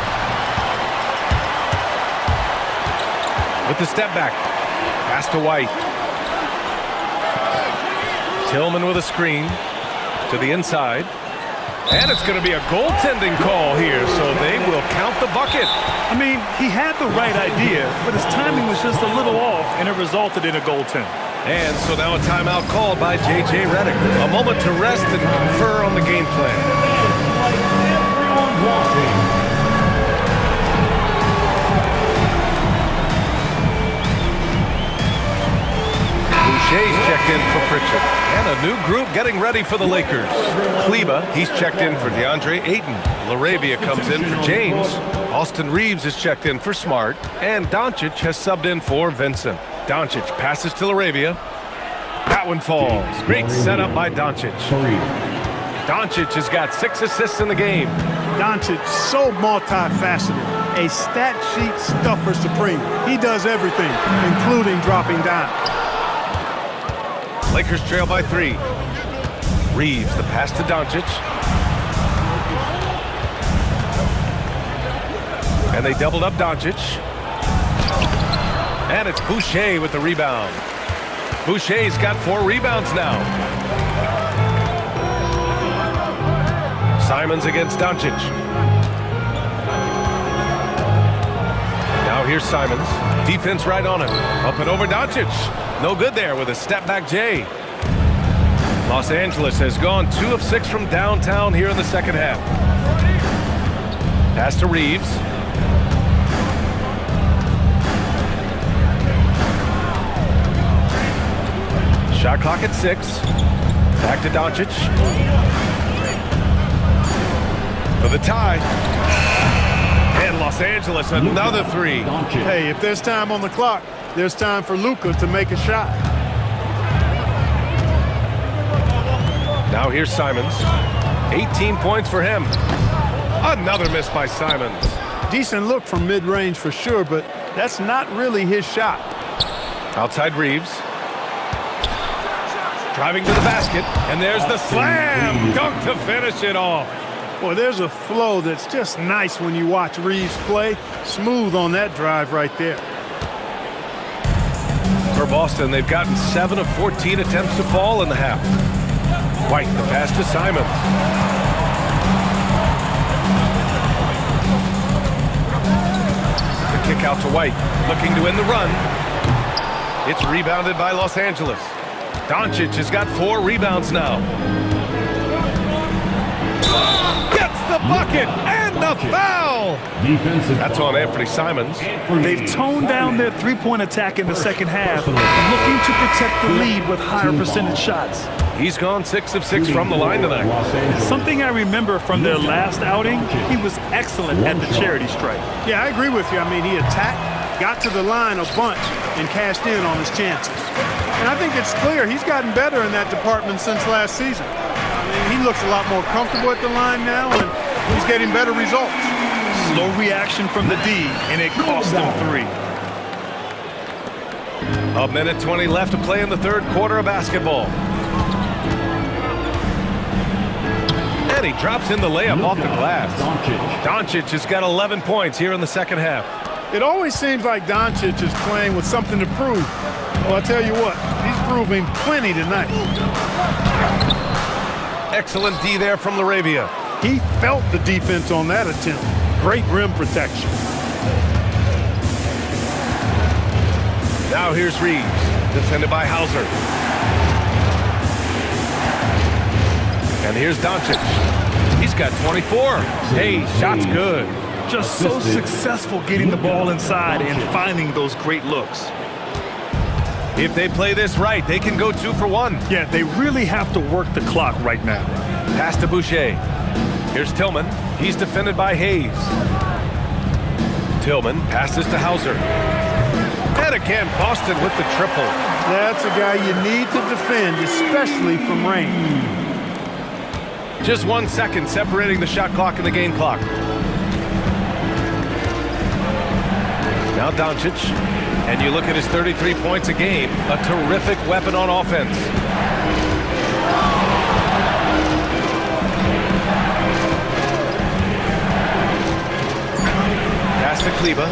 With the step back. Pass to White. Tillman with a screen to the inside. And it's going to be a goaltending call here, so they will count the bucket. I mean, he had the right idea, but his timing was just a little off, and it resulted in a goaltend. And so now a timeout called by J.J. Redick. A moment to rest and confer on the game plan. Boucher's checked in for Pritchard. And a new group getting ready for the Lakers. Kleba, he's checked in for DeAndre Ayton. LaRavia comes in for James. Austin Reeves is checked in for Smart. And Doncic has subbed in for Vincent. Doncic passes to LaRavia. That one falls. Great setup by Doncic. Doncic has got 6 assists in the game. Doncic, so multifaceted, a stat sheet stuffer supreme. He does everything, including dropping down. Lakers trail by 3. Reeves, the pass to Doncic. And they doubled up Doncic. And it's Boucher with the rebound. Boucher's got 4 rebounds now. Simons against Doncic. Now here's Simons. Defense right on him. Up and over Doncic. No good there with a step-back J. Los Angeles has gone 2 of 6 from downtown here in the second half. Pass to Reeves. Shot clock at 6. Back to Doncic. For the tie. And Los Angeles, another 3. Hey, if there's time on the clock, there's time for Luka to make a shot. Now here's Simons. 18 points for him. Another miss by Simons. Decent look from mid-range for sure, but that's not really his shot. Outside Reeves. Driving to the basket, and there's the slam dunk to finish it off. Boy, there's a flow that's just nice when you watch Reeves play. Smooth on that drive right there. For Boston, they've gotten 7 of 14 attempts to fall in the half. White, the pass to Simons. The kick out to White, looking to win the run. It's rebounded by Los Angeles. Doncic has got 4 rebounds now. Gets the bucket and the foul. That's on Anthony Simons. They've toned down their three-point attack in the second half, looking to protect the lead with higher percentage shots. He's gone 6 of 6 from the line tonight. Something I remember from their last outing, he was excellent at the charity stripe. Yeah, I agree with you. I mean, he attacked, got to the line a bunch, and cashed in on his chances. And I think it's clear he's gotten better in that department since last season. I He looks a lot more comfortable at the line now, and he's getting better results. Slow reaction from the D, and it cost them 3. A minute 20 left to play in the third quarter of basketball. And he drops in the layup off the glass. Doncic has got 11 points here in the second half. It always seems like Doncic is playing with something to prove. Well, I tell you what, he's proving plenty tonight. Excellent D there from Laravia. He felt the defense on that attempt. Great rim protection. Now here's Reeves, defended by Hauser. And here's Doncic. He's got 24. Hey, shot's good. Just so successful getting the ball inside and finding those great looks. If they play this right, they can go 2 for 1. Yeah, they really have to work the clock right now. Pass to Boucher. Here's Tillman. He's defended by Hayes. Tillman passes to Hauser. And again, Boston with the triple. That's a guy you need to defend, especially from range. Just 1 second separating the shot clock and the game clock. Now Doncic, and you look at his 33 points a game, a terrific weapon on offense. Pass to Kleba.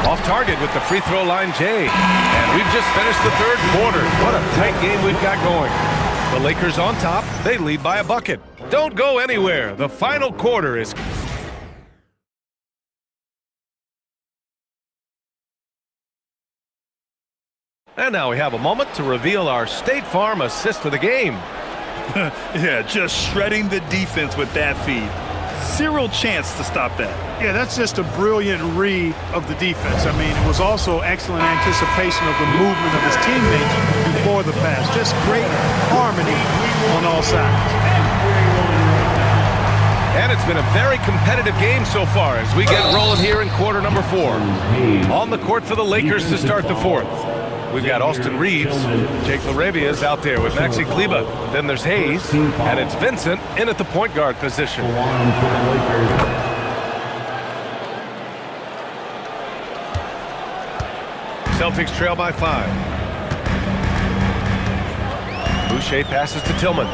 Off target with the free throw line, Jay. And we've just finished the third quarter. What a tight game we've got going. The Lakers on top, they lead by a bucket. Don't go anywhere. The final quarter is... And now we have a moment to reveal our State Farm assist of the game. Yeah, just shredding the defense with that feed. Zero chance to stop that. Yeah, that's just a brilliant read of the defense. I mean, it was also excellent anticipation of the movement of his teammates before the pass. Just great harmony on all sides. And it's been a very competitive game so far as we get rolling here in quarter number 4. On the court for the Lakers to start the fourth. We've got Austin Reeves. Jake Laravia is out there with Maxi Kleba. Then there's Hayes, and it's Vincent in at the point guard position. Celtics trail by 5. Boucher passes to Tillman.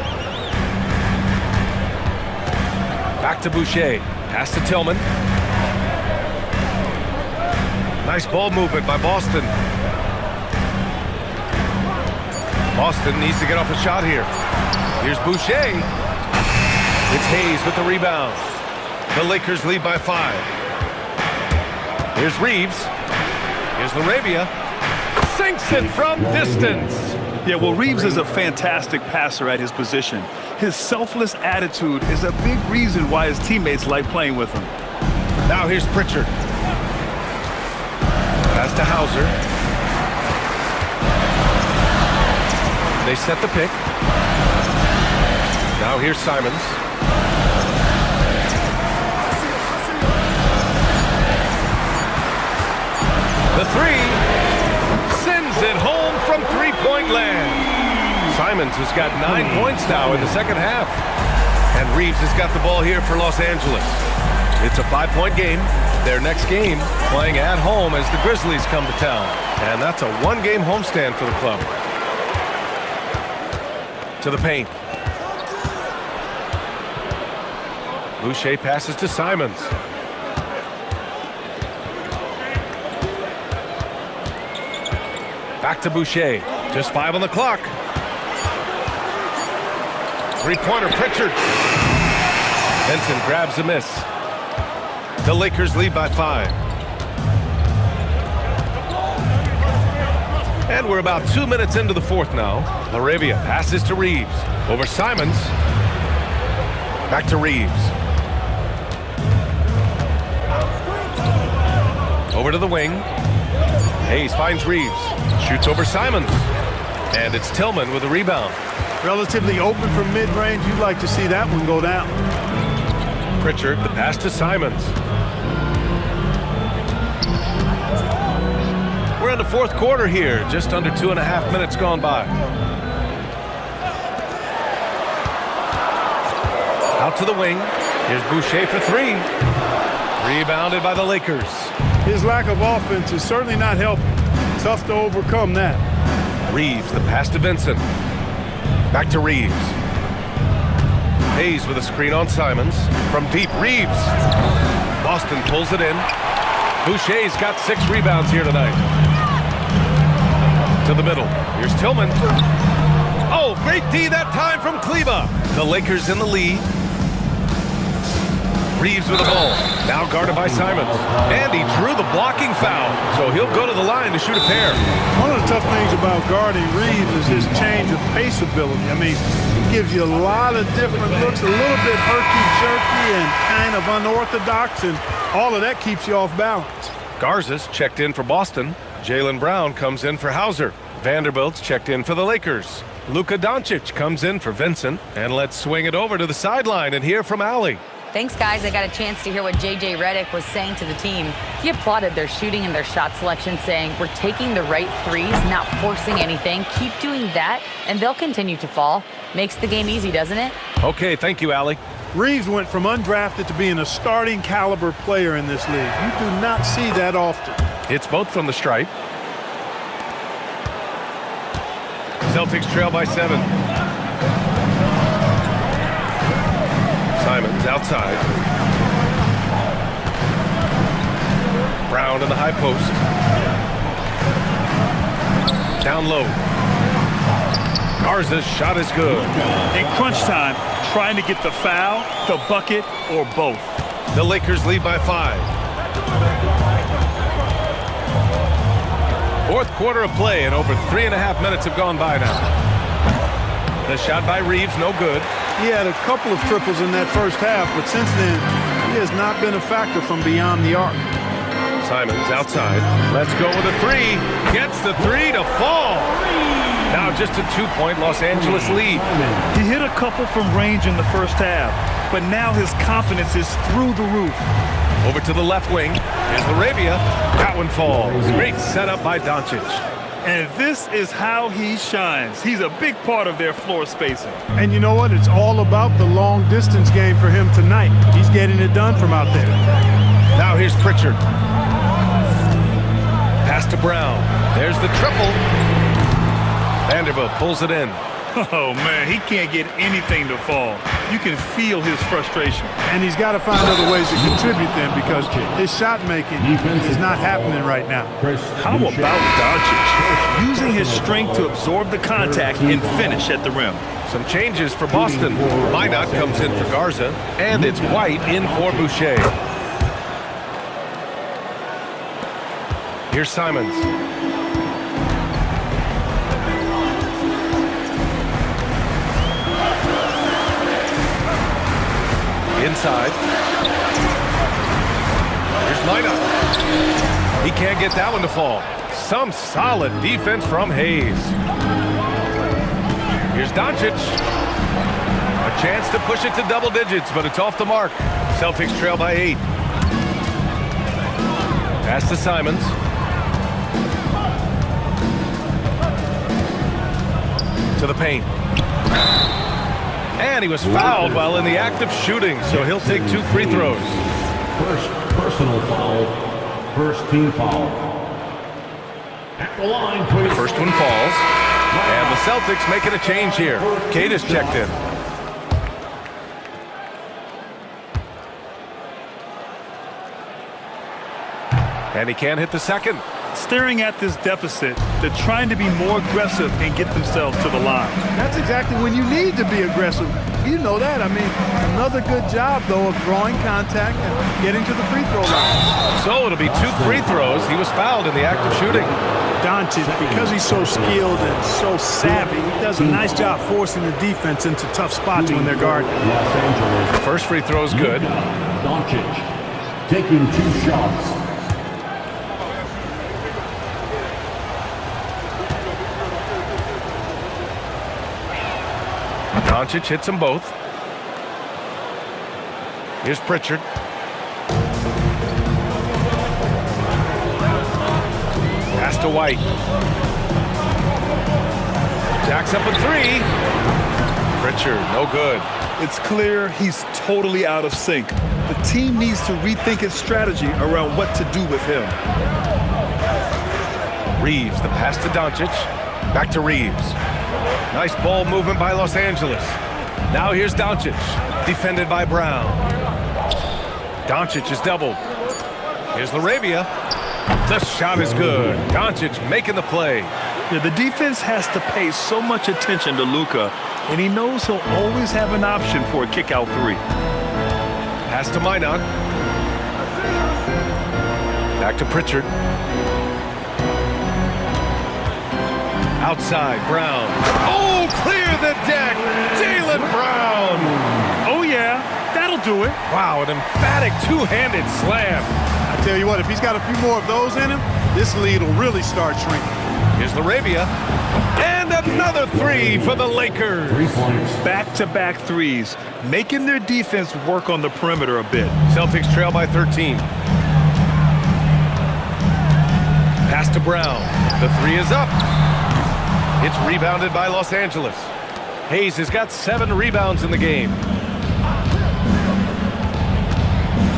Back to Boucher. Pass to Tillman. Nice ball movement by Boston. Boston needs to get off a shot here. Here's Boucher. It's Hayes with the rebound. The Lakers lead by 5. Here's Reeves. Here's Laravia. Sinks it from distance. Yeah, well, Reeves is a fantastic passer at his position. His selfless attitude is a big reason why his teammates like playing with him. Now here's Pritchard. Pass to Hauser. They set the pick. Now here's Simons. The three sends it home from three-point land. Simons has got 9 points now in the second half. And Reeves has got the ball here for Los Angeles. It's a 5-point game. Their next game playing at home as the Grizzlies come to town. And that's a 1-game homestand for the club. To the paint. Boucher passes to Simons. Back to Boucher. Just 5 on the clock. Three-pointer, Pritchard. Vincent grabs a miss. The Lakers lead by 5. And we're about 2 minutes into the fourth now. Laravia passes to Reeves. Over Simons. Back to Reeves. Over to the wing. Hayes finds Reeves. Shoots over Simons. And it's Tillman with a rebound. Relatively open from mid-range. You'd like to see that one go down. Pritchard, the pass to Simons. We're in the fourth quarter here. Just under 2.5 minutes gone by. Out to the wing. Here's Boucher for three. Rebounded by the Lakers. His lack of offense is certainly not helping. Tough to overcome that. Reeves, the pass to Vincent. Back to Reeves. Hayes with a screen on Simons. From deep, Reeves. Boston pulls it in. Boucher's got 6 rebounds here tonight. To the middle. Here's Tillman. Oh, great D that time from Kleba. The Lakers in the lead. Reeves with the ball. Now guarded by Simons. And he drew the blocking foul. So he'll go to the line to shoot a pair. One of the tough things about guarding Reeves is his change of pace ability. I mean, he gives you a lot of different looks, a little bit herky-jerky and kind of unorthodox, and all of that keeps you off balance. Garza's checked in for Boston. Jaylen Brown comes in for Hauser. Vanderbilt's checked in for the Lakers. Luka Doncic comes in for Vincent. And let's swing it over to the sideline and hear from Allie. Thanks, guys. I got a chance to hear what J.J. Redick was saying to the team. He applauded their shooting and their shot selection, saying, we're taking the right threes, not forcing anything. Keep doing that, and they'll continue to fall. Makes the game easy, doesn't it? Okay, thank you, Allie. Reeves went from undrafted to being a starting caliber player in this league. You do not see that often. It's both from the stripe. Celtics trail by 7. Simons outside. Brown in the high post. Down low. Garza's shot is good. In crunch time, trying to get the foul, the bucket, or both. The Lakers lead by 5. Fourth quarter of play, and over 3.5 minutes have gone by now. The shot by Reeves, no good. He had a couple of triples in that first half, but since then, he has not been a factor from beyond the arc. Simons outside. Let's go with a 3. Gets the 3 to fall. Now just a 2-point Los Angeles lead. He hit a couple from range in the first half, but now his confidence is through the roof. Over to the left wing. Here's Arabia. That one falls. Great setup by Doncic. And this is how he shines. He's a big part of their floor spacing. And you know what? It's all about the long distance game for him tonight. He's getting it done from out there. Now here's Pritchard. Pass to Brown. There's the triple. Vanderbilt pulls it in. Oh, man, he can't get anything to fall. You can feel his frustration. And he's got to find other ways to contribute then, because his shot making is not happening right now. How about Doncic using his strength to absorb the contact and finish at the rim? Some changes for Boston. Minot comes in for Garza, and it's White in for Boucher. Here's Simons. Inside. Here's Minot. He can't get that one to fall. Some solid defense from Hayes. Here's Doncic. A chance to push it to double digits, but it's off the mark. Celtics trail by 8. Pass to Simons. To the paint. And he was fouled while in the act of shooting, so he'll take 2 free throws. First personal foul. First team foul. At the line, please. First one falls. And the Celtics making a change here. Cade is checked in. And he can't hit the second. Staring at this deficit, they're trying to be more aggressive and get themselves to the line. That's exactly when you need to be aggressive. You know that. I mean, another good job, though, of drawing contact and getting to the free throw line. So it'll be 2 free throws. He was fouled in the act of shooting. Doncic, because he's so skilled and so savvy, he does a nice job forcing the defense into tough spots when they're guarding. Los Angeles. First free throw is good. Doncic taking 2 shots. Doncic hits them both. Here's Pritchard. Pass to White. Jacks up a 3. Pritchard, no good. It's clear he's totally out of sync. The team needs to rethink its strategy around what to do with him. Reeves, the pass to Doncic. Back to Reeves. Nice ball movement by Los Angeles. Now here's Doncic, defended by Brown. Doncic is doubled. Here's Laravia. The shot is good. Doncic making the play. Yeah, the defense has to pay so much attention to Luka, and he knows he'll always have an option for a kick-out three. Pass to Minot. Back to Pritchard. Outside, Brown. Oh, clear the deck! Jaylen Brown! Oh, yeah, that'll do it. Wow, an emphatic two-handed slam. I tell you what, if he's got a few more of those in him, this lead will really start shrinking. Here's Laravia. And another three for the Lakers. 3 points. Back-to-back threes, making their defense work on the perimeter a bit. Celtics trail by 13. Pass to Brown. The three is up. It's rebounded by Los Angeles. Hayes has got 7 rebounds in the game.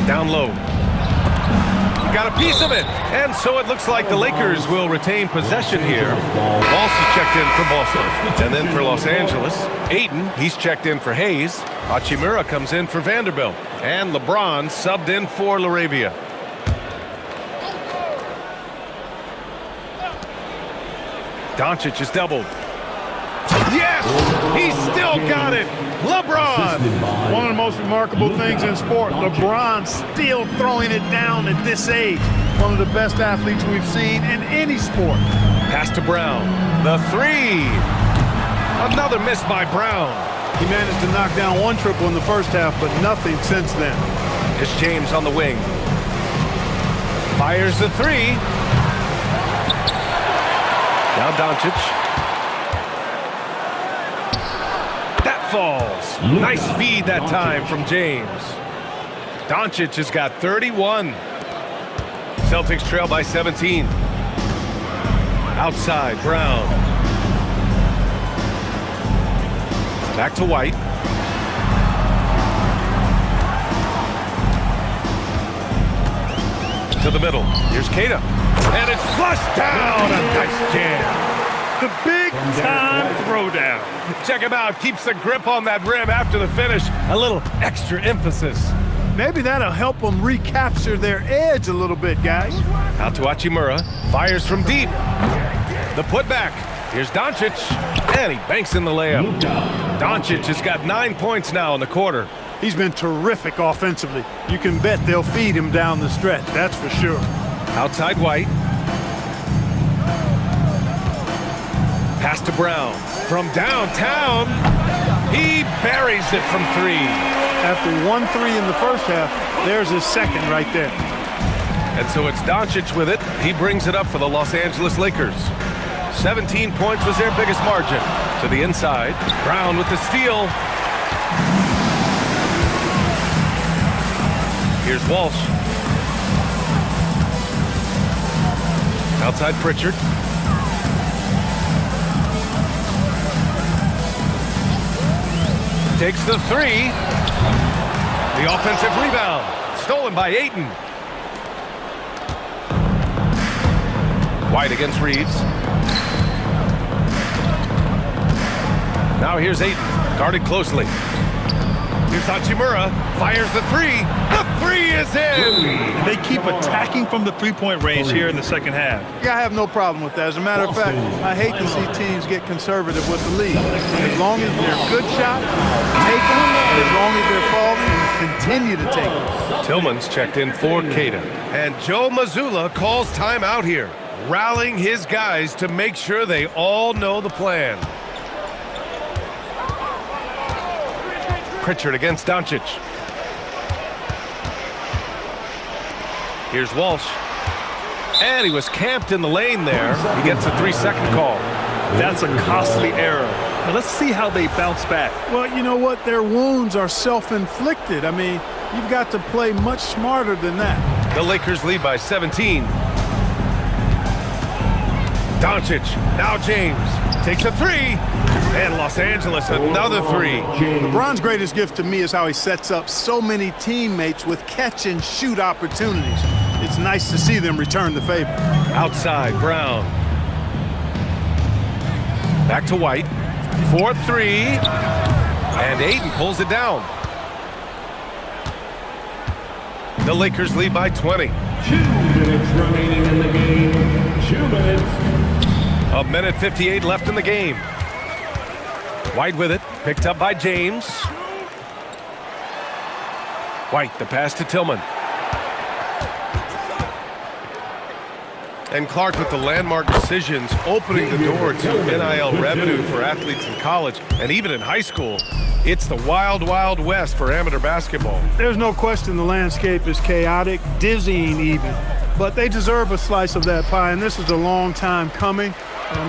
Down low. Got a piece of it. And so it looks like the Lakers will retain possession here. Also checked in for Boston. And then for Los Angeles, Ayton, he's checked in for Hayes. Hachimura comes in for Vanderbilt. And LeBron subbed in for Laravia. Doncic is doubled. Yes! He's still got it! LeBron! One of the most remarkable things in sport, LeBron still throwing it down at this age. One of the best athletes we've seen in any sport. Pass to Brown. The three! Another miss by Brown. He managed to knock down 1 triple in the first half, but nothing since then. It's James on the wing. Fires the three. Now Doncic. That falls. Nice feed that time from James. Doncic has got 31. Celtics trail by 17. Outside, Brown. Back to White. To the middle. Here's Keita. And it's flushed down. A nice jam. The big-time throwdown. Check him out. Keeps the grip on that rim after the finish. A little extra emphasis. Maybe that'll help them recapture their edge a little bit, guys. Out to Hachimura. Fires from deep. The putback. Here's Doncic. And he banks in the layup. Doncic has got 9 points now in the quarter. He's been terrific offensively. You can bet they'll feed him down the stretch, that's for sure. Outside White. Pass to Brown. From downtown, he buries it from 3. After 1 3 in the first half, there's his second right there. And so it's Doncic with it. He brings it up for the Los Angeles Lakers. 17 points was their biggest margin. To the inside. Brown with the steal. Here's Walsh. Outside Pritchard. Takes the 3. The offensive rebound. Stolen by Ayton. White against Reeves. Now here's Ayton. Guarded closely. Here's Hachimura. Fires the 3. The 3 is in! They keep attacking from the three-point range here in the second half. Yeah, I have no problem with that. As a matter of fact, I hate to see teams get conservative with the lead. As long as they're good shots, take them. As long as they're falling, continue to take them. Tillman's checked in for Keita. And Joe Mazzulla calls timeout here, rallying his guys to make sure they all know the plan. Pritchard against Doncic. Here's Walsh. And he was camped in the lane there. He gets a 3-second call. That's a costly error. Now let's see how they bounce back. Well, you know what? Their wounds are self-inflicted. I mean, you've got to play much smarter than that. The Lakers lead by 17. Doncic, now James, takes a three. And Los Angeles, another three. LeBron's greatest gift to me is how he sets up so many teammates with catch-and-shoot opportunities. It's nice to see them return the favor. Outside, Brown. Back to White. 4-3. And Ayton pulls it down. The Lakers lead by 20. 2 minutes remaining in the game. 2 minutes. A minute 58 left in the game. White with it, picked up by James. White, the pass to Tillman. And Clark with the landmark decisions, opening the door to NIL revenue for athletes in college and even in high school. It's the wild, wild west for amateur basketball. There's no question the landscape is chaotic, dizzying even. But they deserve a slice of that pie, and this is a long time coming.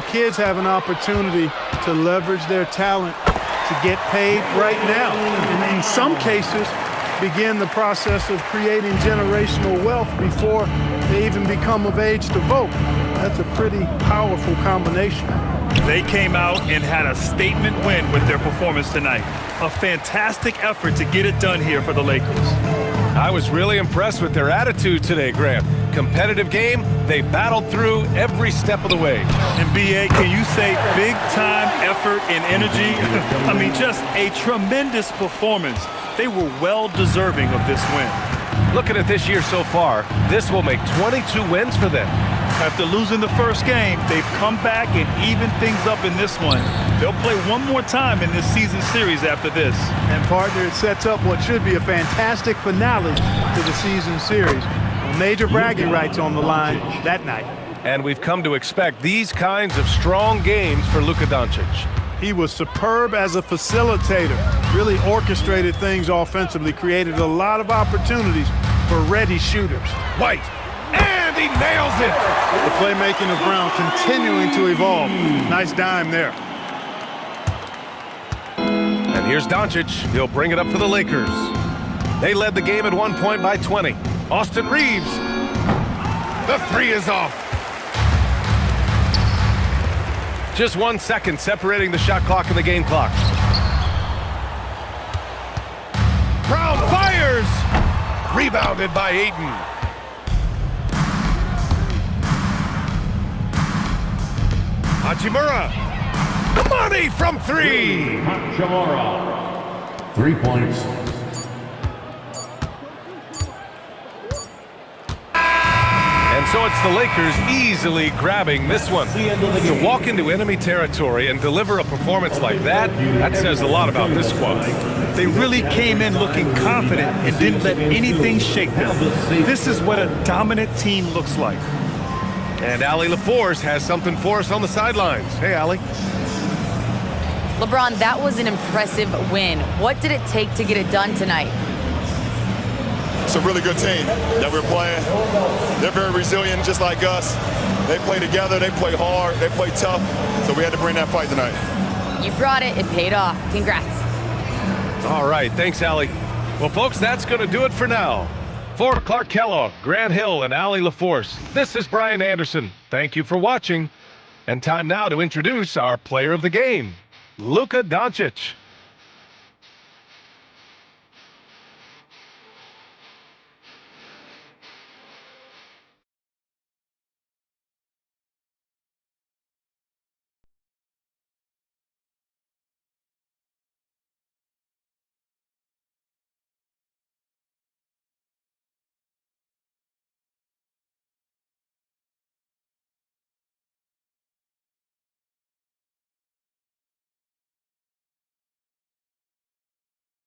Kids have an opportunity to leverage their talent to get paid right now. And in some cases, begin the process of creating generational wealth before they even become of age to vote. That's a pretty powerful combination. They came out and had a statement win with their performance tonight. A fantastic effort to get it done here for the Lakers. I was really impressed with their attitude today, Graham. Competitive game, they battled through every step of the way. And B.A., can you say big-time effort and energy? I mean, just a tremendous performance. They were well deserving of this win. Looking at this year so far, this will make 22 wins for them. After losing the first game, they've come back and evened things up in this one. They'll play one more time in this season series after this. And partner, it sets up what should be a fantastic finale to the season series. Major bragging rights on the line that night. And we've come to expect these kinds of strong games for Luka Doncic. He was superb as a facilitator, really orchestrated things offensively, created a lot of opportunities for ready shooters. White, and he nails it! The playmaking of Brown continuing to evolve. Nice dime there. And here's Doncic. He'll bring it up for the Lakers. They led the game at one point by 20. Austin Reeves. The three is off. Just 1 second separating the shot clock and the game clock. Brown fires! Rebounded by Ayton. Hachimura. The money from three. Hachimura. 3 points. And so it's the Lakers easily grabbing this one. To walk into enemy territory and deliver a performance like that, that says a lot about this squad. They really came in looking confident and didn't let anything shake them. This is what a dominant team looks like. And Allie LaForce has something for us on the sidelines. Hey, Allie. LeBron, that was an impressive win. What did it take to get it done tonight? It's a really good team that we're playing. They're very resilient, just like us. They play together, they play hard, they play tough, so we had to bring that fight tonight. You brought it. It paid off. Congrats. All right, thanks, Allie. Well, folks, that's going to do it for now. For Clark Kellogg, Grant Hill, and Allie LaForce, this is Brian Anderson. Thank you for watching. And time now to introduce our player of the game, Luka Doncic.